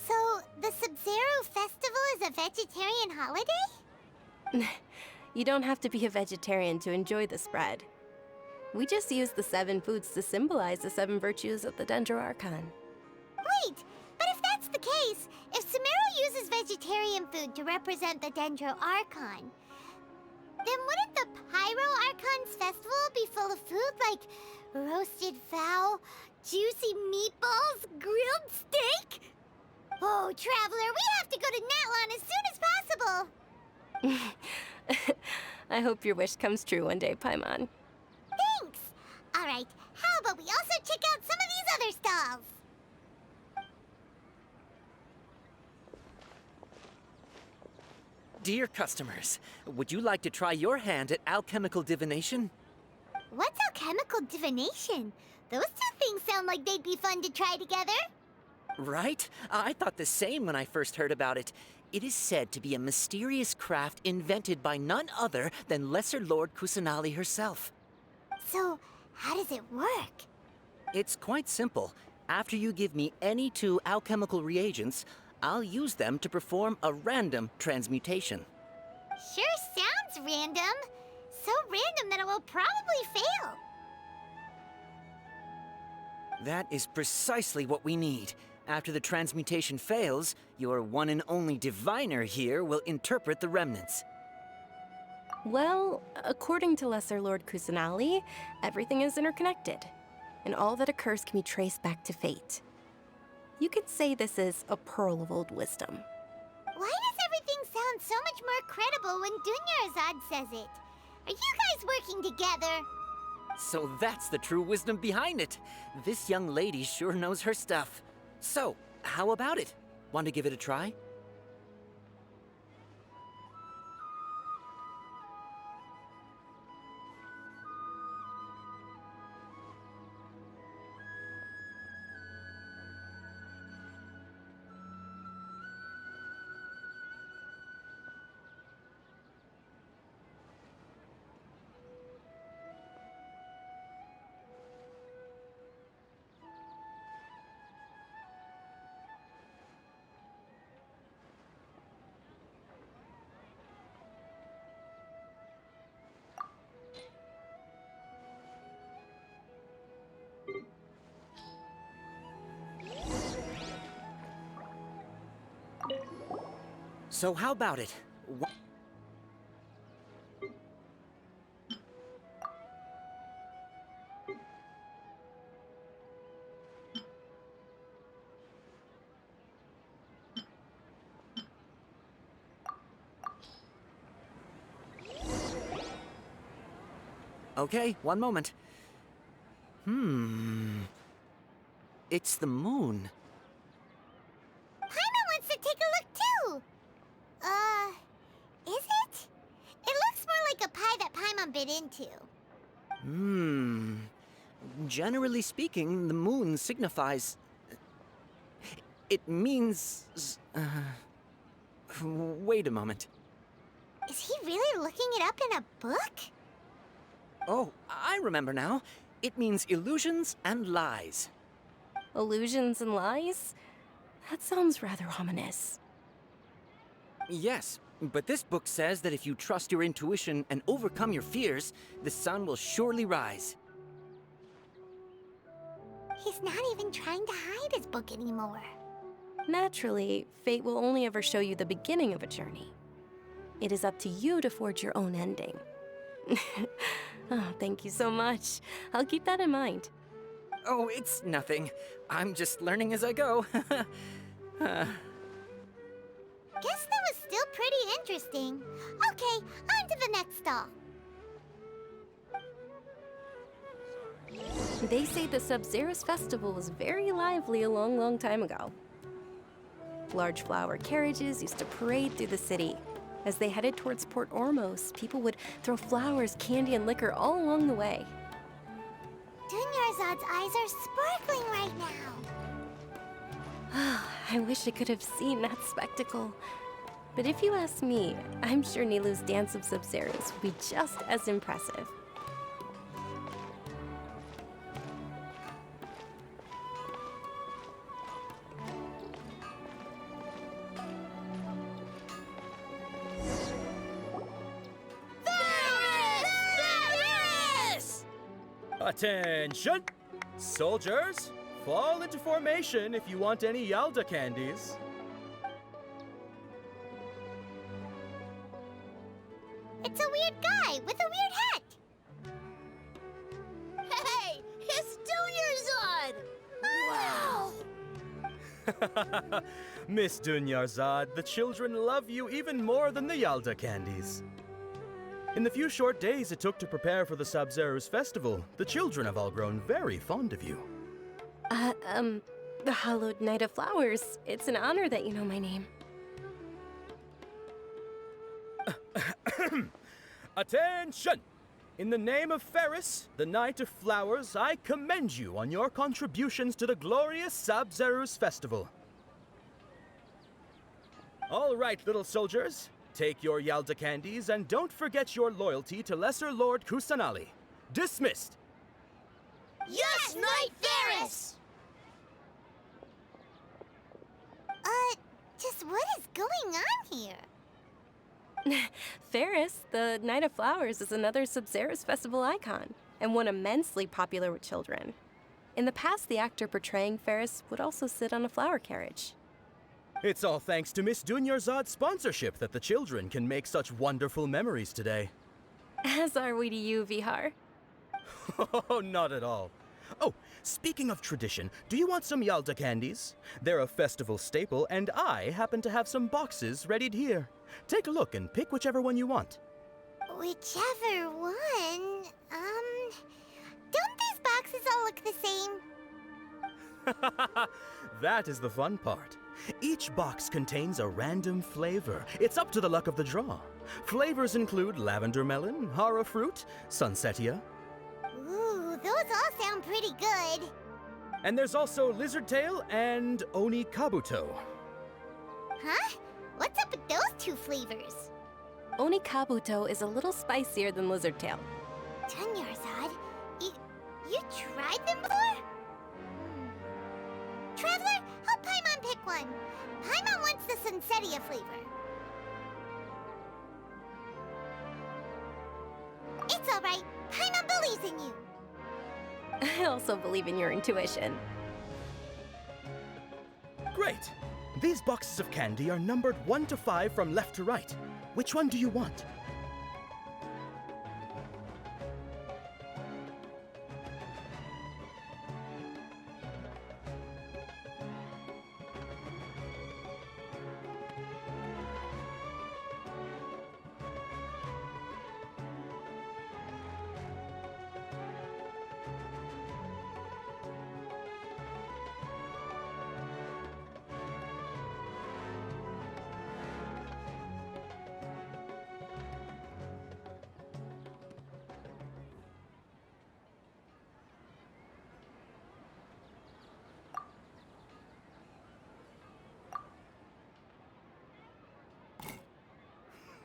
So, the Sub-Zero festival is a vegetarian holiday? You don't have to be a vegetarian to enjoy the spread. We just use the 7 foods to symbolize the 7 virtues of the Dendro Archon. Wait, but if that's the case, if Sumeru uses vegetarian food to represent the Dendro Archon, then wouldn't the Pyro Archon's festival be full of food like roasted fowl, juicy meatballs, grilled steak? Oh, Traveler, we have to go to Natlan as soon as possible! I hope your wish comes true one day, Paimon. Thanks! Alright, how about we also check out some of these other stalls? Dear customers, would you like to try your hand at alchemical divination? What's alchemical divination? Those two things sound like they'd be fun to try together. Right? I thought the same when I first heard about it. It is said to be a mysterious craft invented by none other than Lesser Lord Kusanali herself. So, how does it work? It's quite simple. After you give me any 2 alchemical reagents, I'll use them to perform a random transmutation. Sure sounds random. So random that it will probably fail. That is precisely what we need. After the transmutation fails, your one and only diviner here will interpret the remnants. Well, according to Lesser Lord Kusanali, everything is interconnected, and all that occurs can be traced back to fate. You could say this is a pearl of old wisdom. Why does everything sound so much more credible when Dunyarzad says it? Are you guys working together? So that's the true wisdom behind it. This young lady sure knows her stuff. So, how about it? Want to give it a try? So how about it? Okay, one moment. It's the moon. Paimon wants to take a look too! Is it? It looks more like a pie that Paimon bit into. generally speaking, the moon signifies... It means... Wait a moment. Is he really looking it up in a book? Oh, I remember now. It means illusions and lies. Illusions and lies? That sounds rather ominous. Yes, but this book says that if you trust your intuition and overcome your fears, the sun will surely rise. He's not even trying to hide his book anymore. Naturally, fate will only ever show you the beginning of a journey. It is up to you to forge your own ending. Oh, thank you so much. I'll keep that in mind. Oh, it's nothing. I'm just learning as I go. Guess that was still pretty interesting. Okay, on to the next stall. They say the Sub-Zerus festival was very lively a long, long time ago. Large flower carriages used to parade through the city. As they headed towards Port Ormos, people would throw flowers, candy, and liquor all along the way. Dunyarzad's eyes are sparkling right now. I wish I could have seen that spectacle. But if you ask me, I'm sure Nilou's Dance of Sub-Zerus would be just as impressive. Attention! Soldiers, fall into formation if you want any Yalda candies. It's a weird guy with a weird hat. Hey, it's Dunyarzad! Wow! Miss Dunyarzad, the children love you even more than the Yalda candies. In the few short days it took to prepare for the Sub-Zerus festival, the children have all grown very fond of you. The Hallowed Night of Flowers. It's an honor that you know my name. Attention! In the name of Ferris, the Knight of Flowers, I commend you on your contributions to the glorious Sub-Zerus festival. All right, little soldiers. Take your Yalda candies and don't forget your loyalty to Lesser Lord Kusanali. Dismissed! Yes, Knight Ferris! Just what is going on here? Ferris, the Night of Flowers, is another Sub-Zerus festival icon, and one immensely popular with children. In the past, the actor portraying Ferris would also sit on a flower carriage. It's all thanks to Miss Dunyarzad's sponsorship that the children can make such wonderful memories today. As are we to you, Vihar. Oh, not at all. Oh, speaking of tradition, do you want some Yalda candies? They're a festival staple, and I happen to have some boxes readied here. Take a look and pick whichever one you want. Whichever one? Don't these boxes all look the same? That is the fun part. Each box contains a random flavor. It's up to the luck of the draw. Flavors include lavender melon, hara fruit, sunsetia. Ooh, those all sound pretty good. And there's also lizard tail and oni kabuto. Huh? What's up with those two flavors? Oni kabuto is a little spicier than lizard tail. Dunyarzad, you tried them before? Traveler, help Paimon pick one. Paimon wants the sunsetia flavor. It's all right. Paimon believes in you. I also believe in your intuition. Great! These boxes of candy are numbered 1 to 5 from left to right. Which one do you want?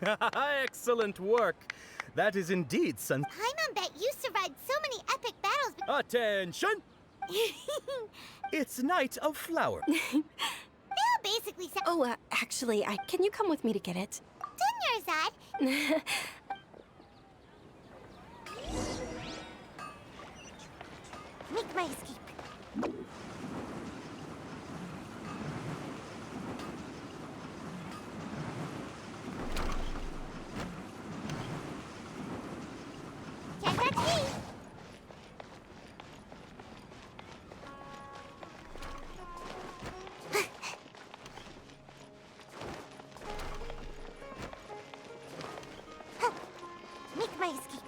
Excellent work. That is indeed Paimon bet you survived so many epic battles. Attention! It's Night of Flower. They'll basically say. Oh, actually, can you come with me to get it? Dunyarzad. Make my escape. Can't touch me. Make my escape.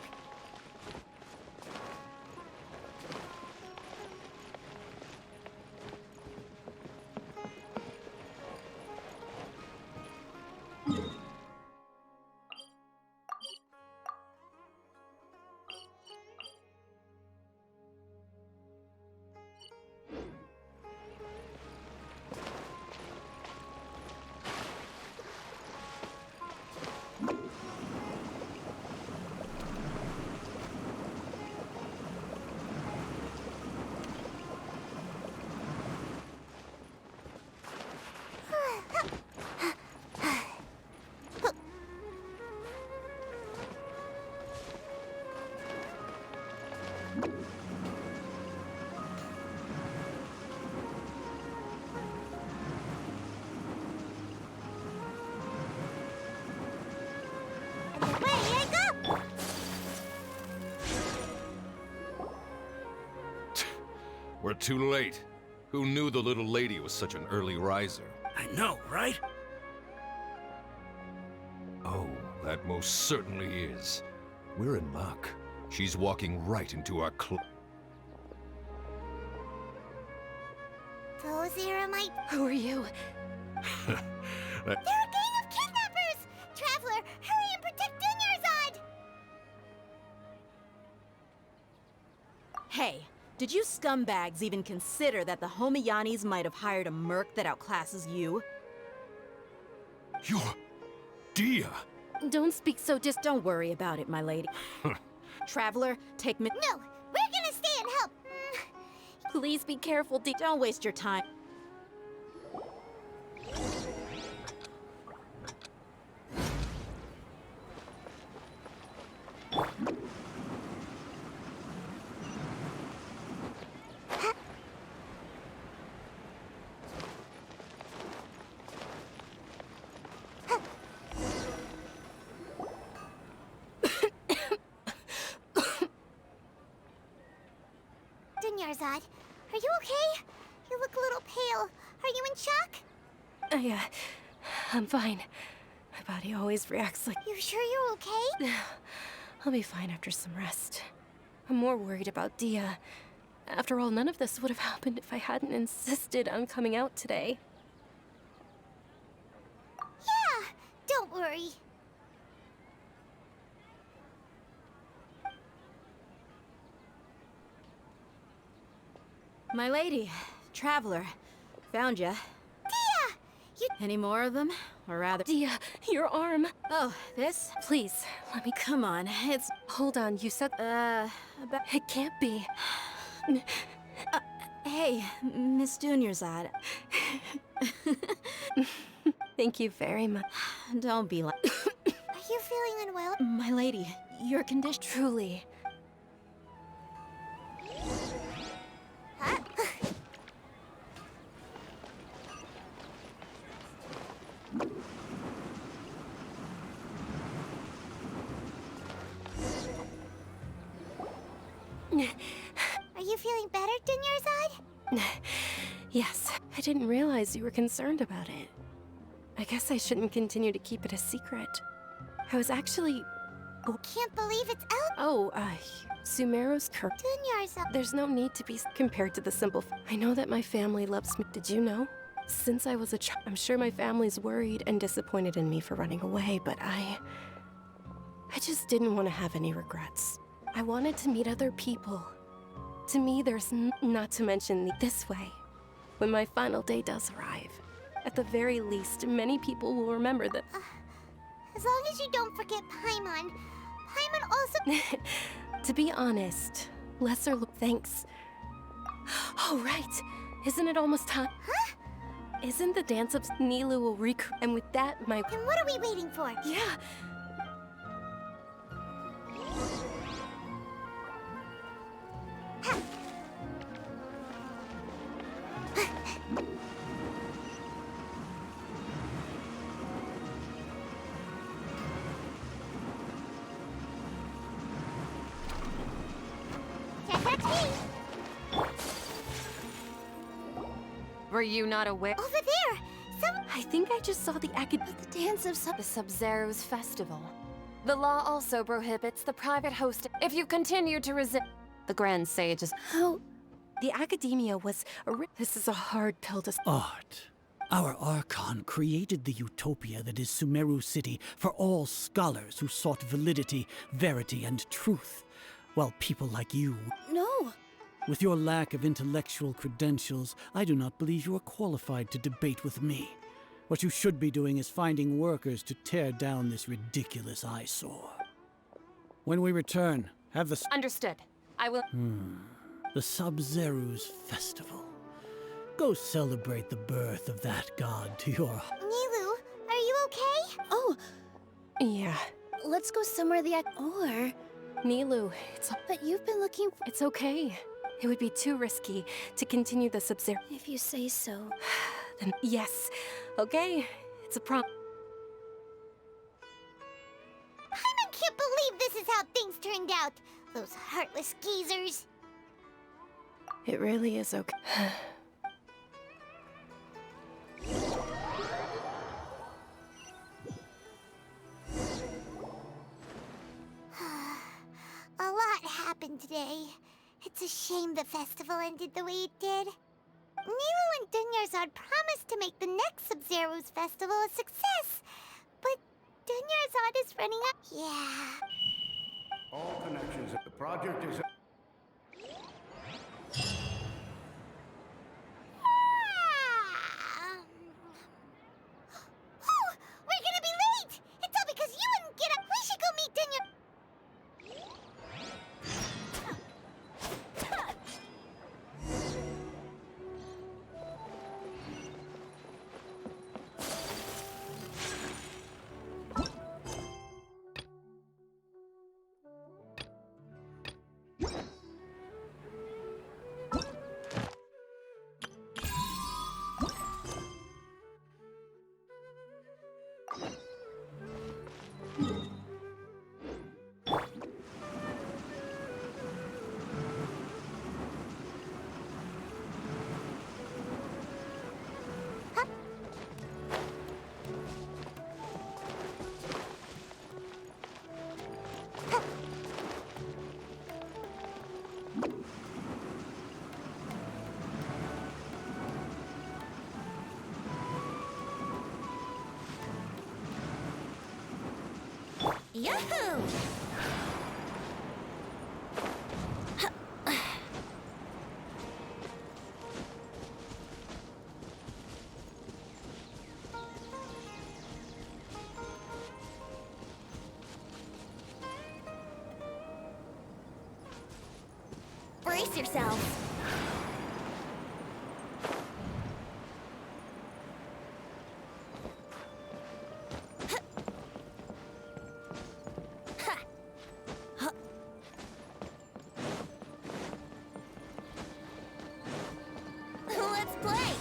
We're too late. Who knew the little lady was such an early riser? I know, right? Oh, that most certainly is. We're in luck. She's walking right into our Those Eremites. Who are you? They're a gang of kidnappers! Traveler, hurry and protect Dunyarzad! Hey, did you scumbags even consider that the Homiyanis might have hired a merc that outclasses you? You're... Dia! Don't speak so Don't worry about it, my lady. Traveler, take me- No! We're gonna stay and help! Please be careful, Don't waste your time. Dunyarzad, are you okay? You look a little pale. Are you in shock? I'm fine. My body always reacts like... You sure you're okay? I'll be fine after some rest. I'm more worried about Dia. After all, none of this would have happened if I hadn't insisted on coming out today. Yeah, don't worry. My lady, Traveler, found ya. Dia! You... Any more of them? Or rather... Dia, your arm! Oh, this? Please, let me... Come on, it's... Hold on, you said... It can't be. Hey, Miss Dunyarzad. Thank you very much. Don't be like... Are you feeling unwell? My lady, your condition... Truly. Huh? Are you feeling better, Dunyarzad? Yes, I didn't realize you were concerned about it. I guess I shouldn't continue to keep it a secret. I was actually... Can't believe it's out. Oh, Sumeru's curse. Dunyarzad. There's no need to be compared to the simple... I know that my family loves me. Did you know? Since I was a child, I'm sure my family's worried and disappointed in me for running away, but I just didn't want to have any regrets. I wanted to meet other people. To me, there's not to mention this way. When my final day does arrive, at the very least, many people will remember that... As long as you don't forget Paimon. Paimon also... To be honest, thanks. Oh, right. Isn't it almost time? Huh? Isn't the dance of Nilou will recruit, and with that, my... Then what are we waiting for? Yeah. Were you not aware? Over there! I think I just saw the The dance of the Sub-Zero's festival. The law also prohibits the private host if you continue to resist. The Grand Sage is... How... The Academia was... This is a hard pill to... Art. Our Archon created the utopia that is Sumeru City for all scholars who sought validity, verity, and truth. While people like you... No. With your lack of intellectual credentials, I do not believe you are qualified to debate with me. What you should be doing is finding workers to tear down this ridiculous eyesore. When we return, have the... Understood. I will... The Sub-Zeru's festival. Go celebrate the birth of that god to your... Nilou, are you okay? Oh, yeah. Let's go somewhere or... Nilou, it's... But you've been looking for... It's okay. It would be too risky to continue the Sub-Zero. If you say so. Then yes. Okay, it's a prom... Paimon can't believe this is how things turned out. Those heartless geezers. It really is okay. A lot happened today. It's a shame the festival ended the way it did. Nilou and Dunyarzad promised to make the next Sub-Zero's festival a success. But Dunyarzad is running up. Yeah. All connections at the project is... Oh, we're gonna be late! It's all because you wouldn't get up. We should go meet Dunya. Yahoo! Brace yourselves. Let's play.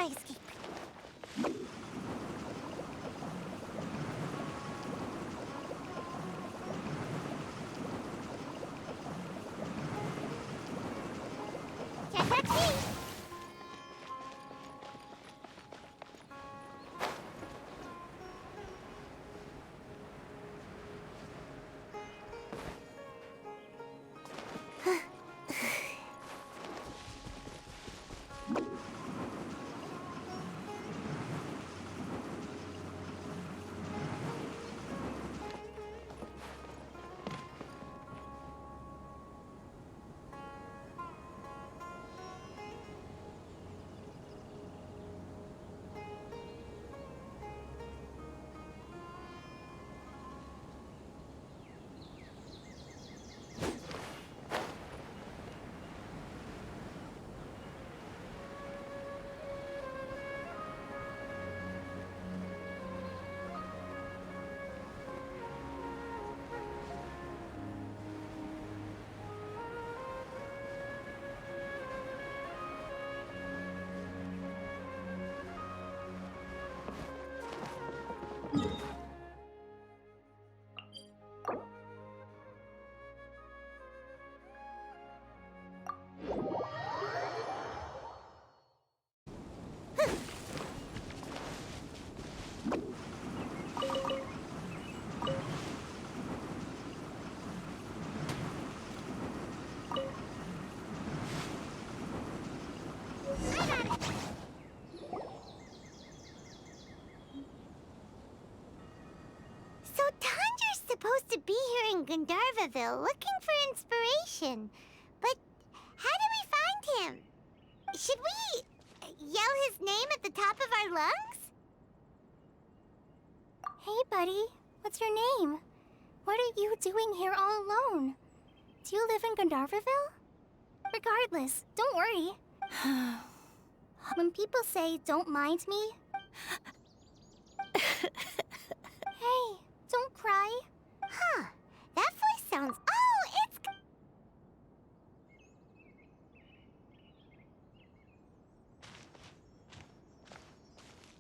I escape? Can't catch me! So Tandra's supposed to be here in Gandharvaville looking for inspiration. But how do we find him? Should we yell his name at the top of our lungs? Hey, buddy. What's your name? What are you doing here all alone? Do you live in Gandharvaville? Regardless, don't worry. When people say, don't mind me... Hey, don't cry. Huh. That voice sounds... Oh, it's...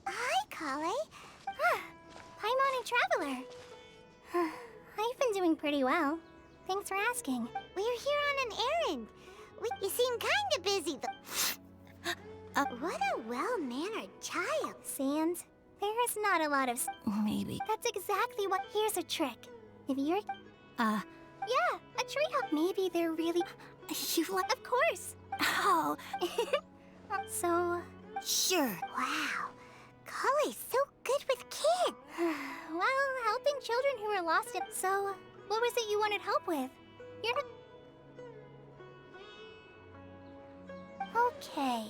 Hi, Kale. Paimon and Traveler. I've been doing pretty well. Thanks for asking. We're here on an errand. You seem kinda busy, though. What a well-mannered child. Sans, there is not a lot of... Maybe. That's exactly what... Here's a trick. If you're... Yeah, a treehouse. Maybe they're really... You like... Of course. Oh. So... Sure. Wow. Kale's so good with kids. Well, helping children who are lost in... So, what was it you wanted help with? You're not... Okay.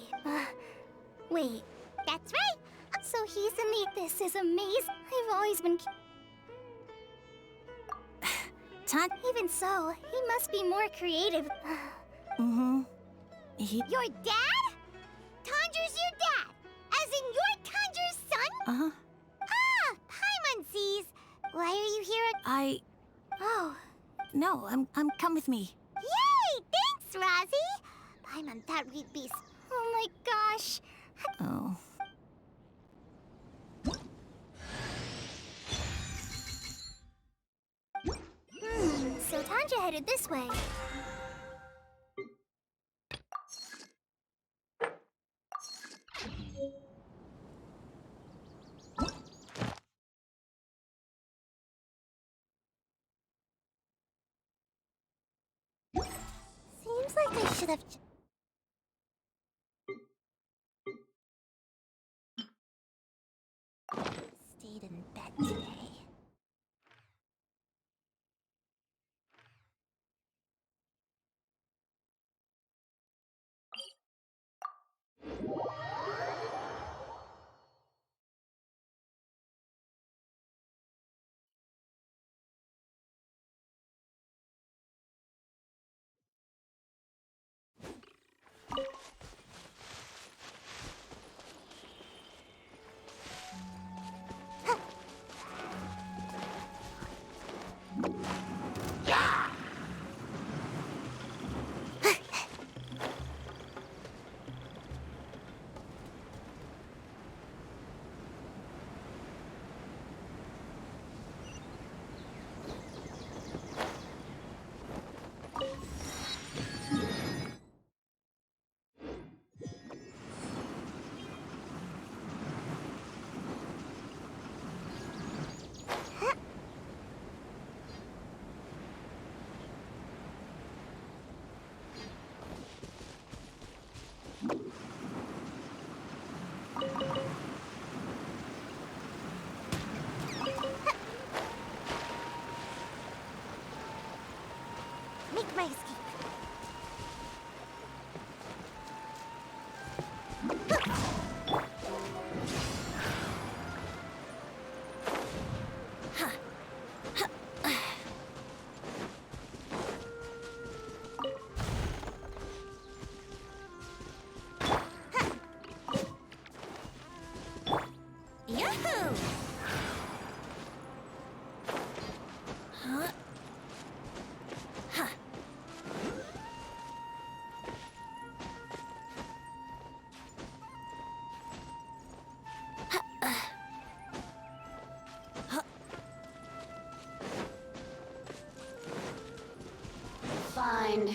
Wait. That's right. So he's in the... This is amazing. I've always been... Even so, he must be more creative. Mm-hmm. Your dad? Tandra's your dad. As in you're Tandra's son? Uh-huh. Ah, Paimon sees. Why are you here? Oh. No, I'm come with me. Yay! Thanks, Rozzy. Paimon thought we'd be... Oh my gosh. Oh. So Tanja headed this way. Seems like I should have... stayed in bed today.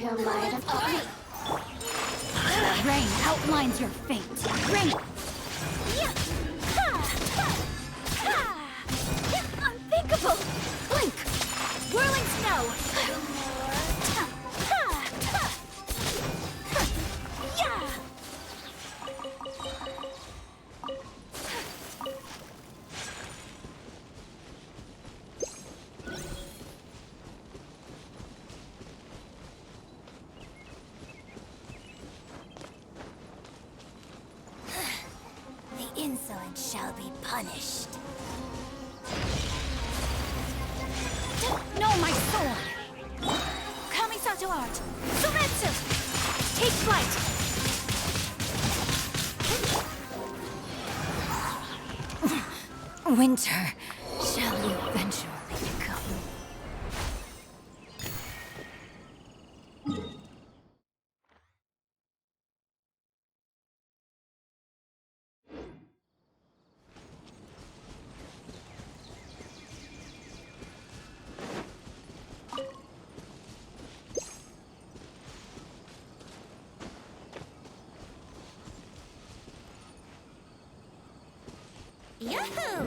your might of Rain outlines your fate. Rain. Unthinkable! Blink! Whirling snow! The insolent shall be punished. No, my sword! Kamisato art! Sumetsu! Take flight! Winter shall you eventually become. Yahoo!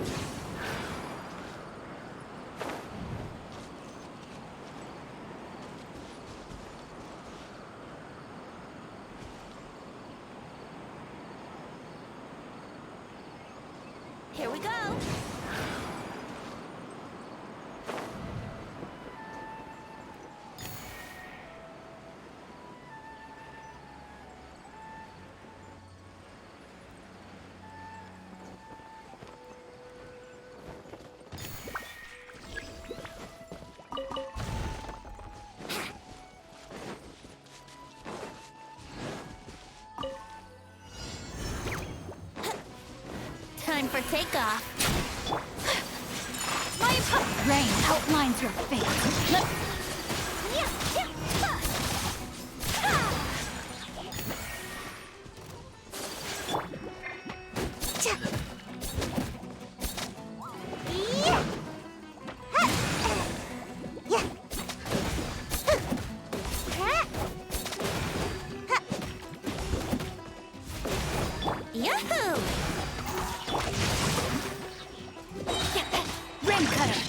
Here we go! Time for takeoff. Rain outlines your fate. Yahoo! Rain cutter!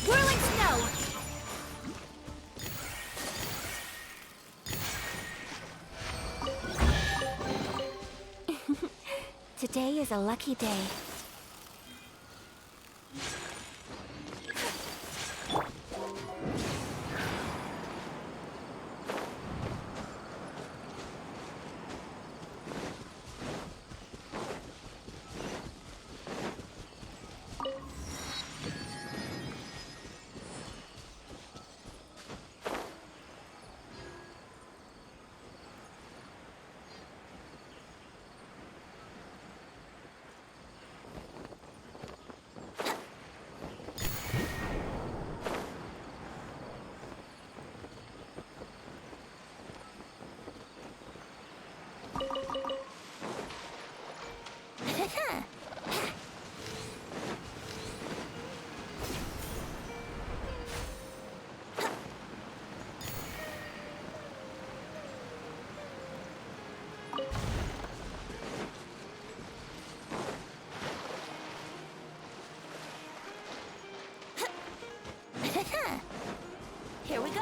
Whirling snow! Today is a lucky day. Here we go.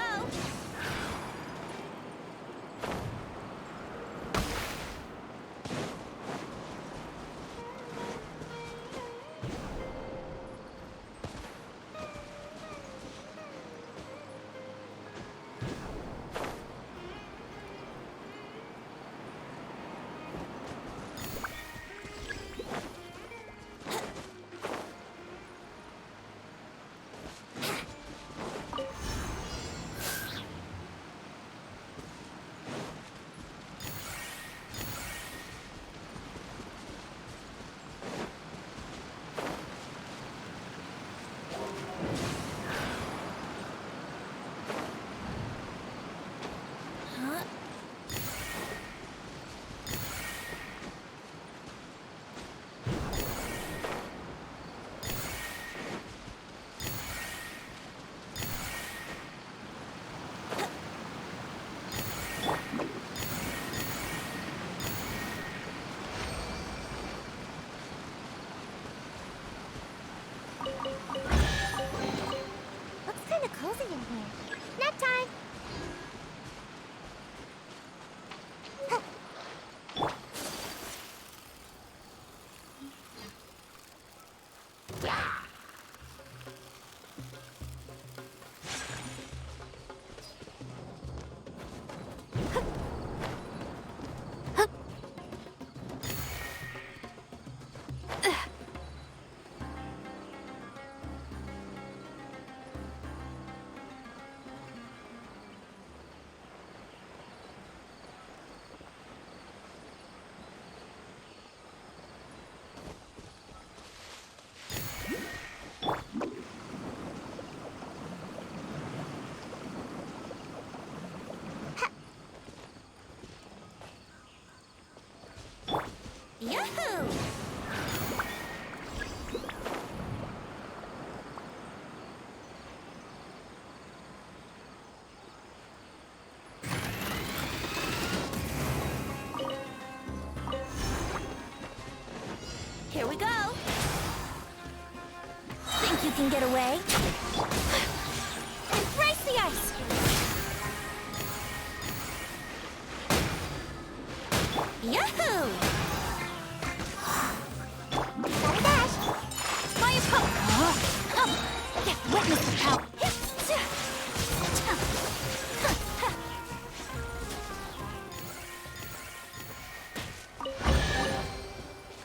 Nap time! Yahoo! Here we go. Think you can get away? Embrace the ice! Yahoo! Dash! My opponent! Get witness the power!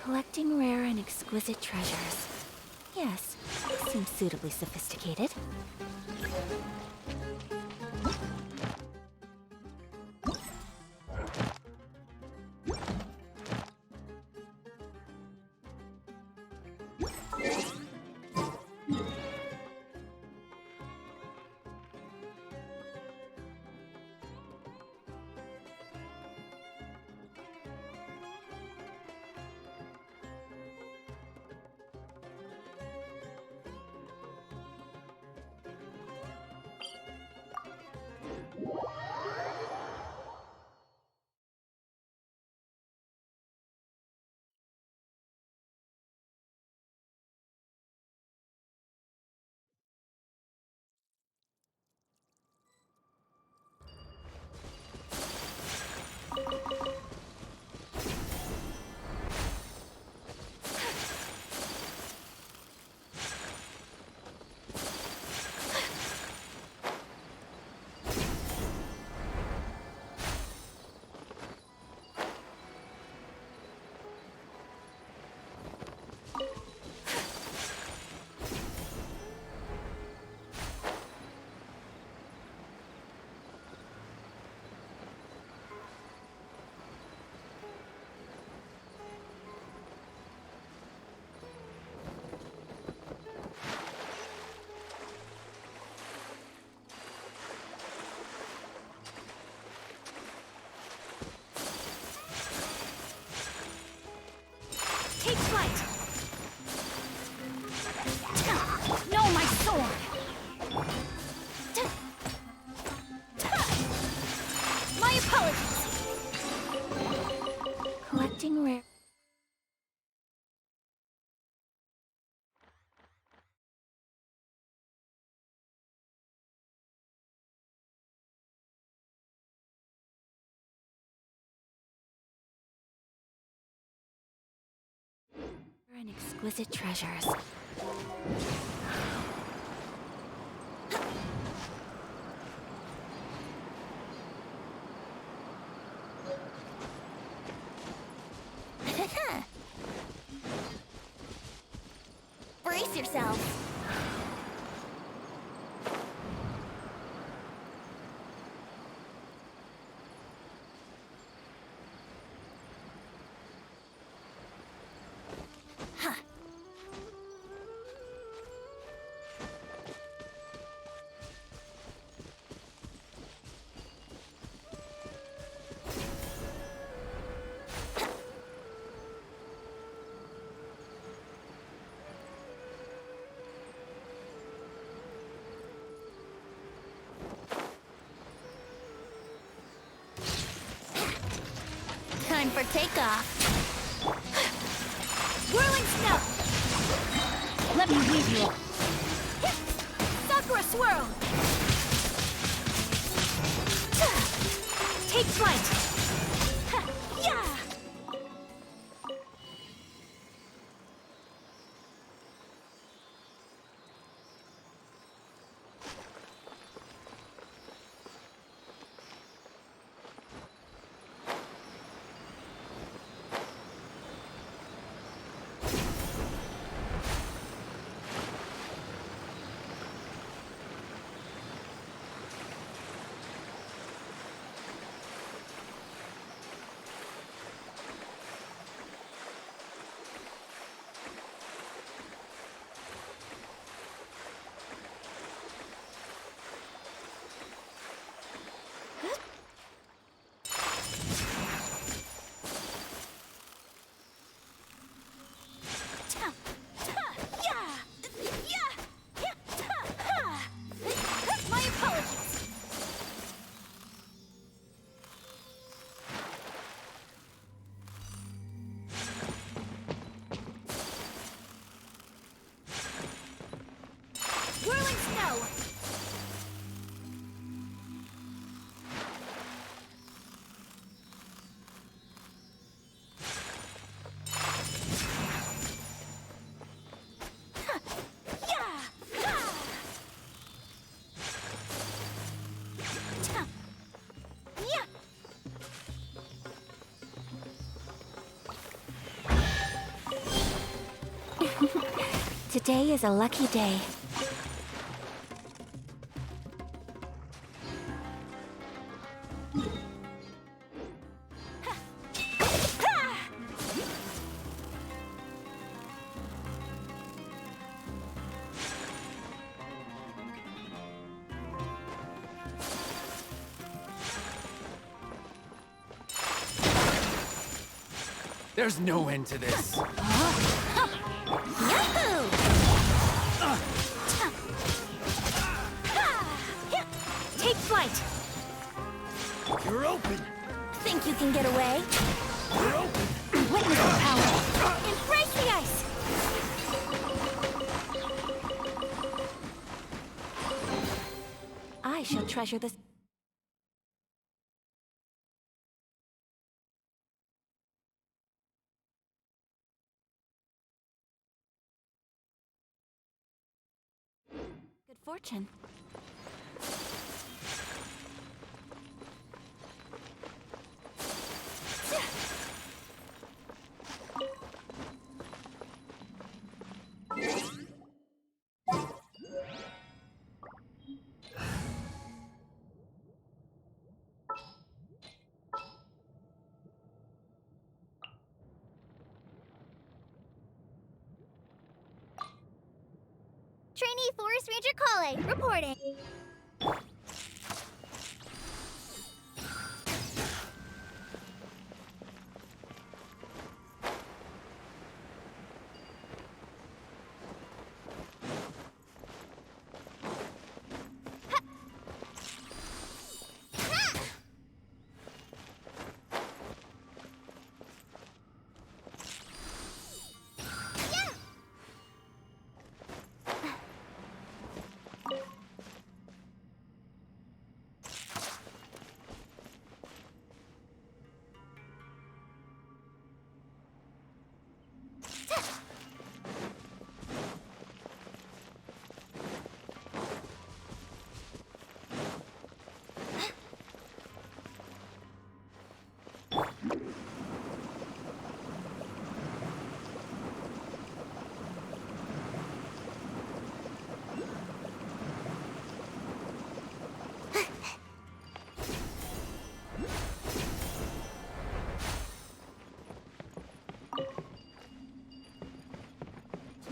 Collecting rare and exquisite treasures. Yes, seems suitably sophisticated. Take flight! No, my sword! My apologies! Collecting rare... and exquisite treasures. Brace yourselves. Time for takeoff. Whirling snow. Let me weave you. Sakura swirl. Today is a lucky day. There's no end to this. Take flight! You're open! Think you can get away? You're open! Witness the power! Embrace the ice! I shall treasure this. Good fortune. Trainee Forest Ranger Kale, reporting.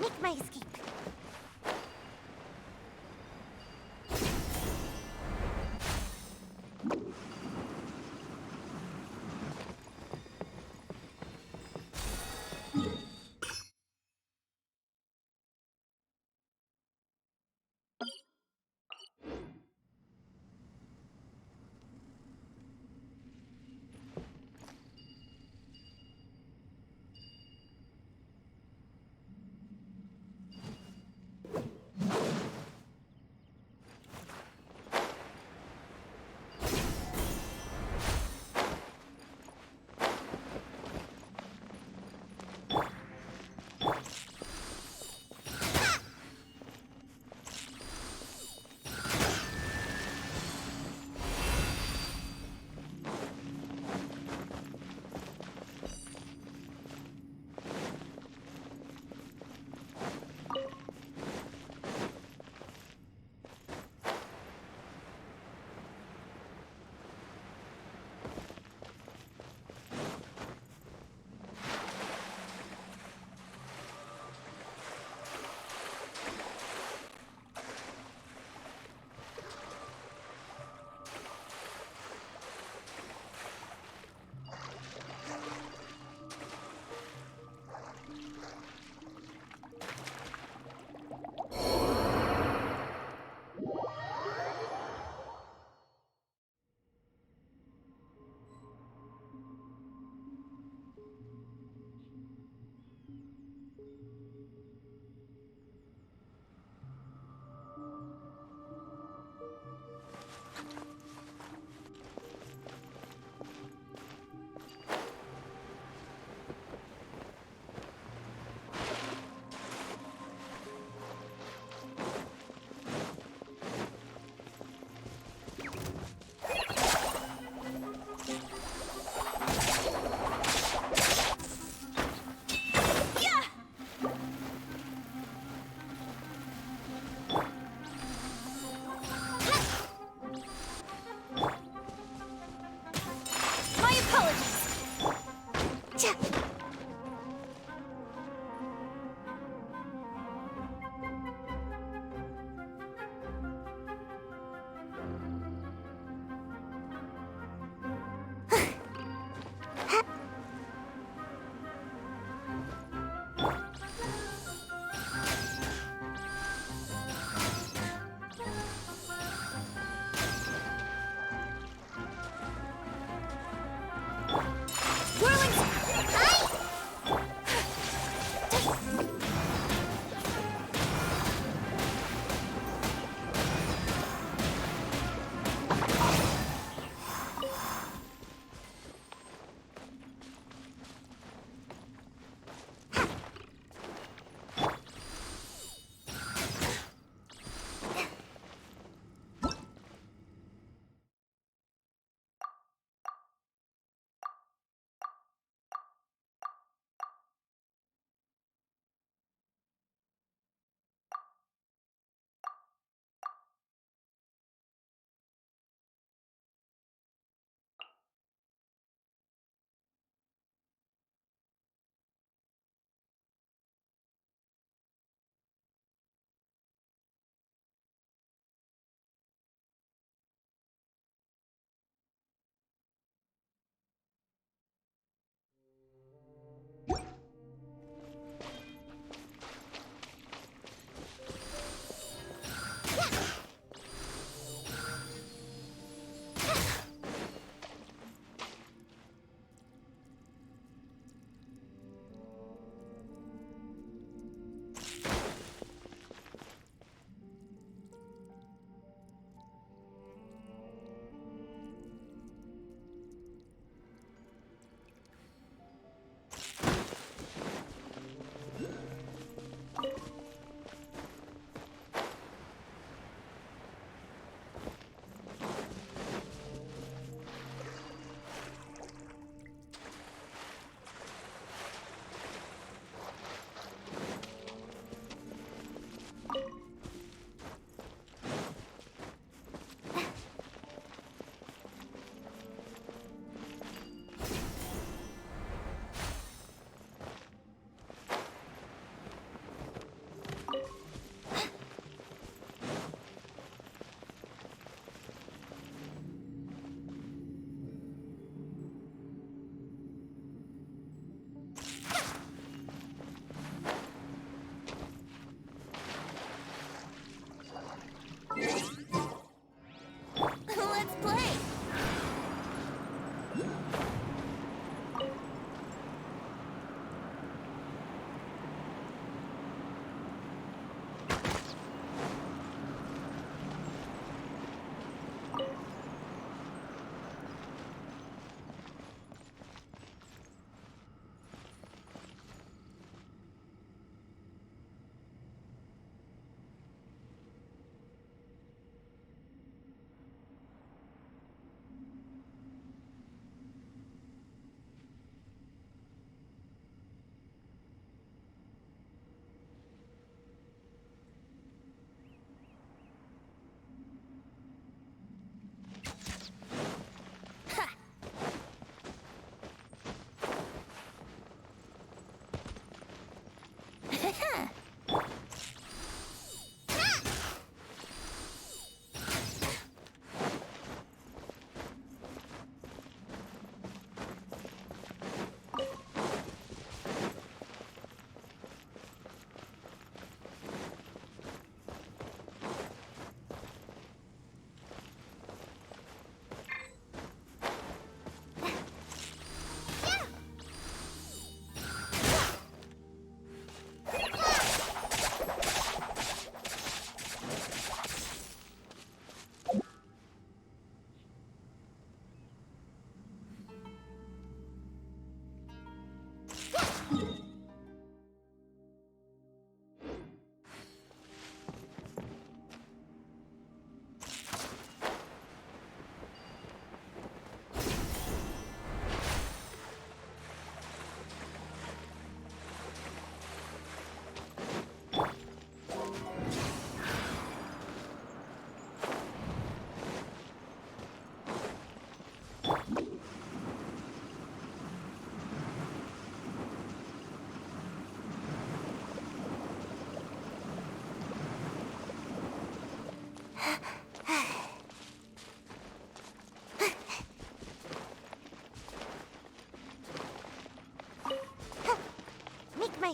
Make my escape.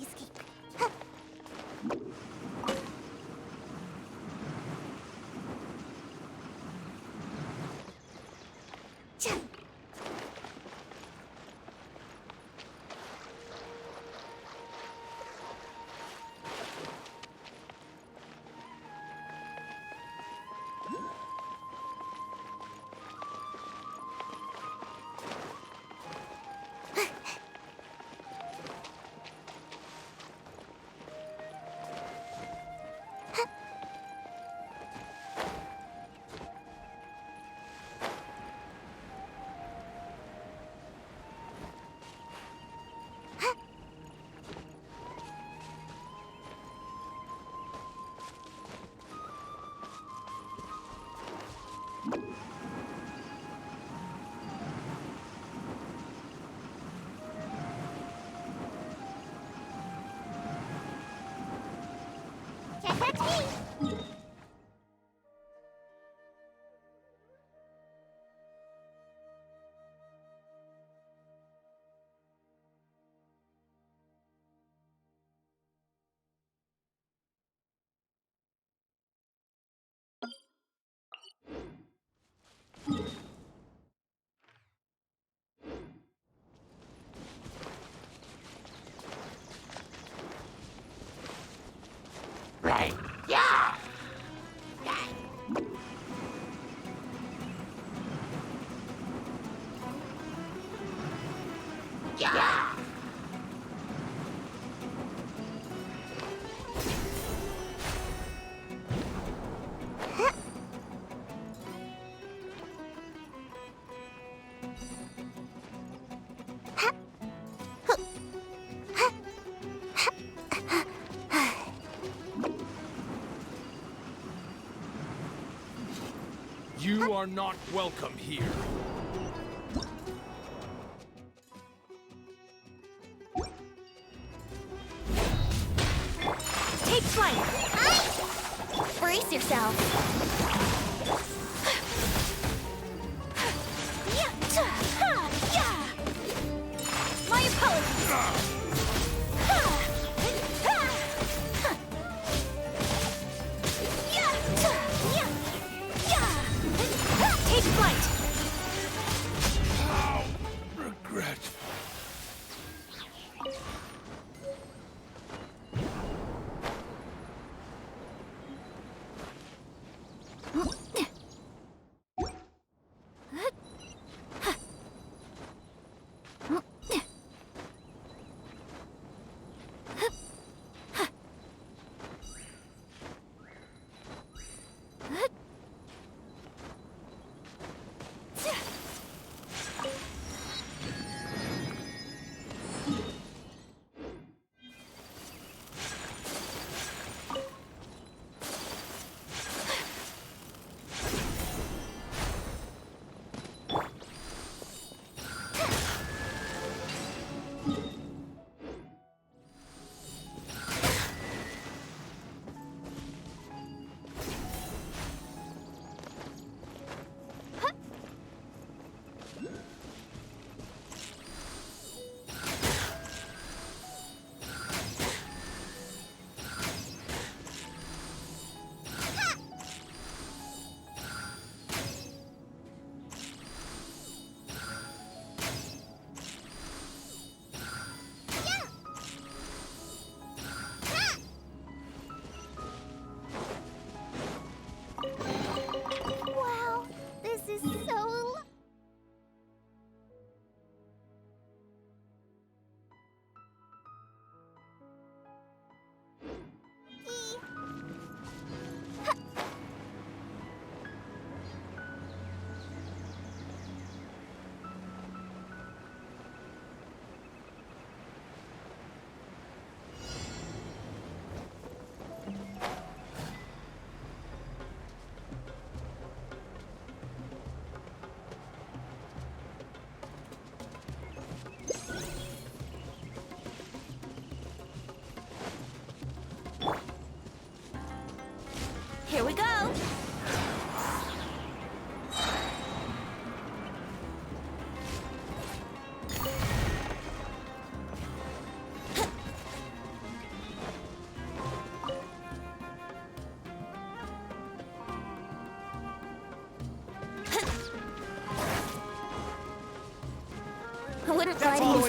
escape. Check out me! Right. Yeah! Yeah! You are not welcome here. Take flight! Brace yourself! My apologies! Take flight! How regret.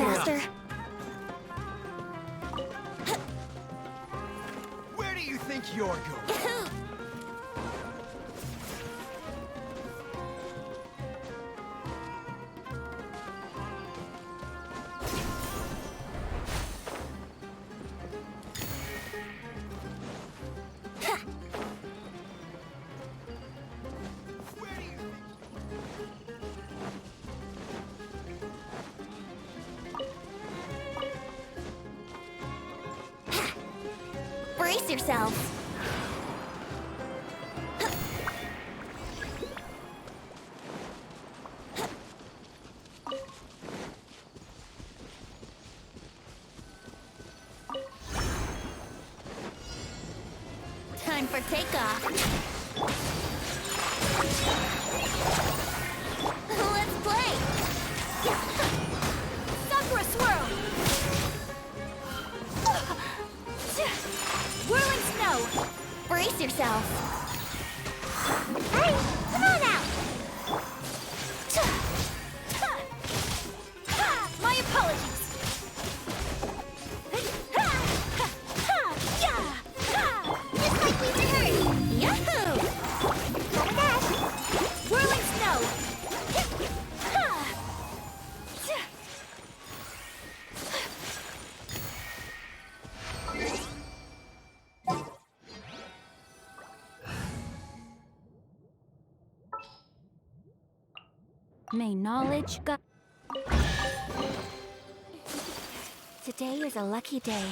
faster. Where do you think you're going? Brace yourselves. Time for takeoff. Let's play. Sakura swirl. Whirling snow. Brace yourself. Hey, come on out. My apologies. Just like we rehearsed. Yahoo! Gotta dash. Whirling snow. May knowledge go. Today is a lucky day.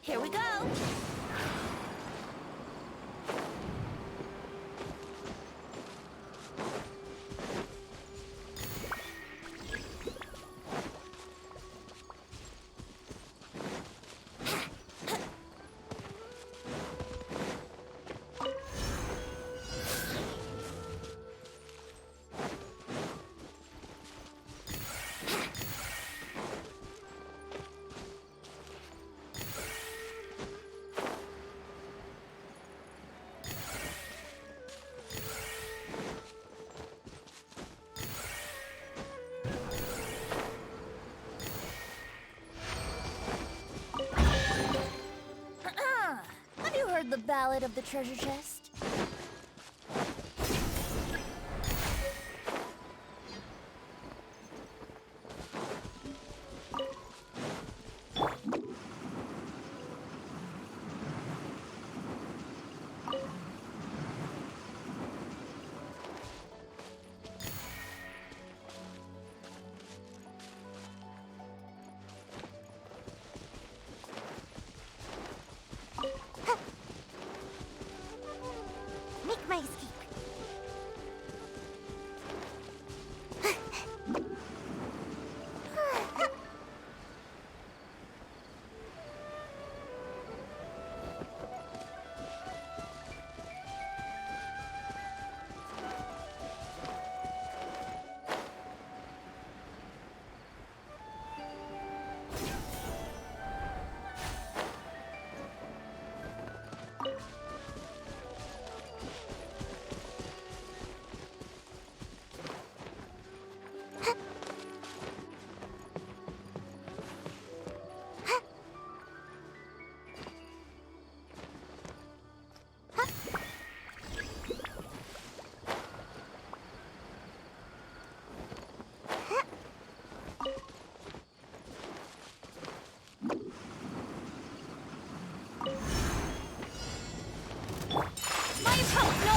Here we go. Have you heard the ballad of the treasure chest? Make my escape.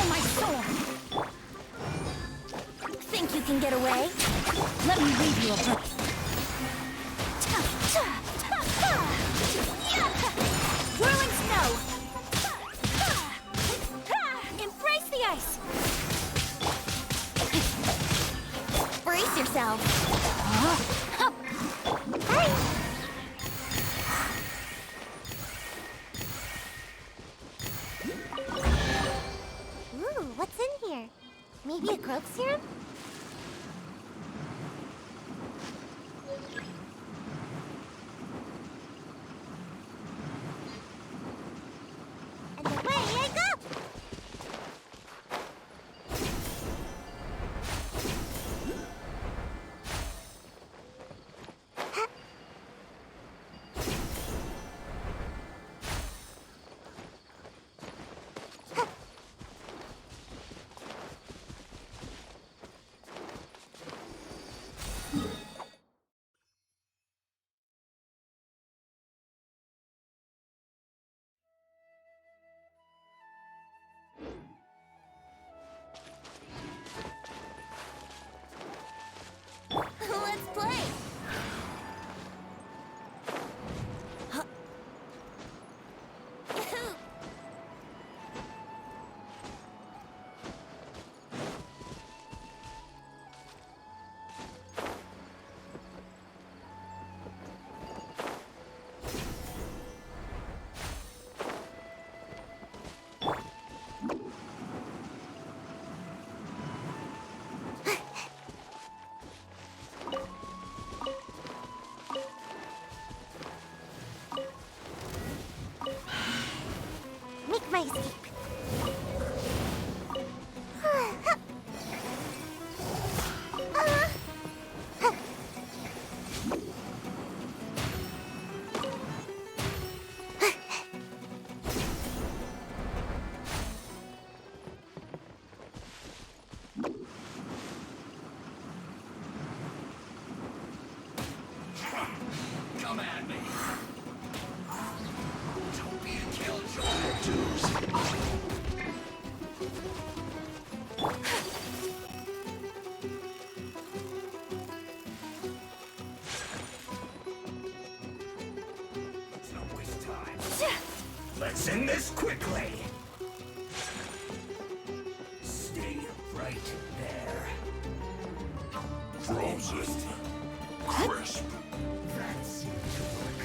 My sword! Think you can get away? Let me leave you a breath. Whirling snow! Embrace the ice! Brace yourself! Hey! Maybe a growth serum? And away I go! Let's play! Make my escape. Come at me. Don't be a killjoy, dudes. Don't waste time. Let's end this quickly. Stay right there. Frozen. Crisp. That seemed to work.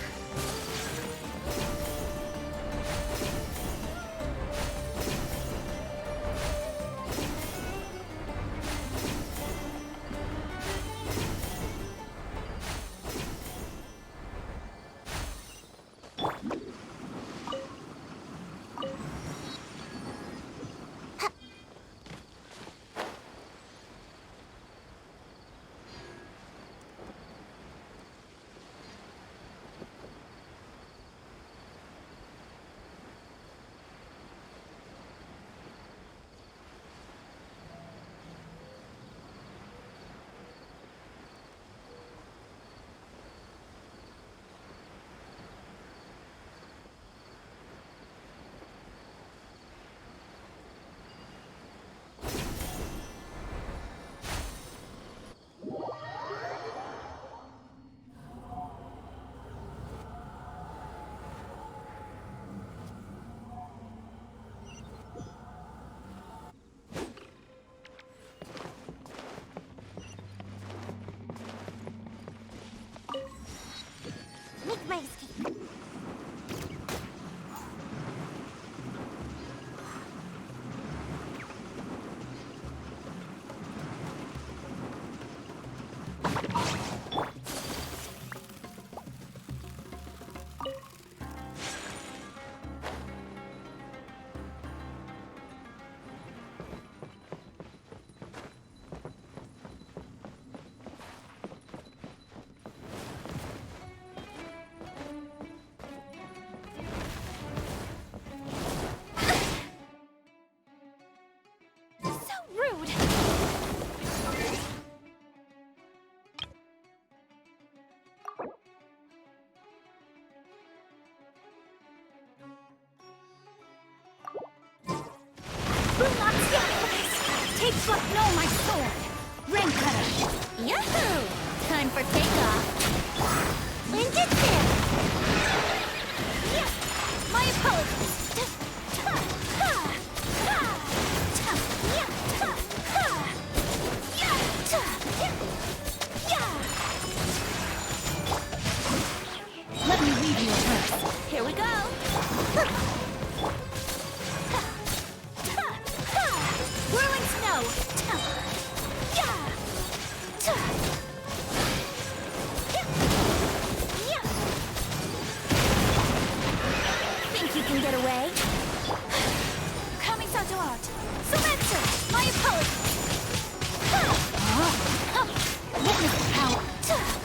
Make my escape. Take what? No, my sword! Rain cutter! Yahoo! Time for takeoff! Ninjutsu! Yeah! My apologies! Let me read you a verse. Here we go! Whirling snow! Think you can get away? Kamisato out. Sumetsu, my apologies. Witness the power.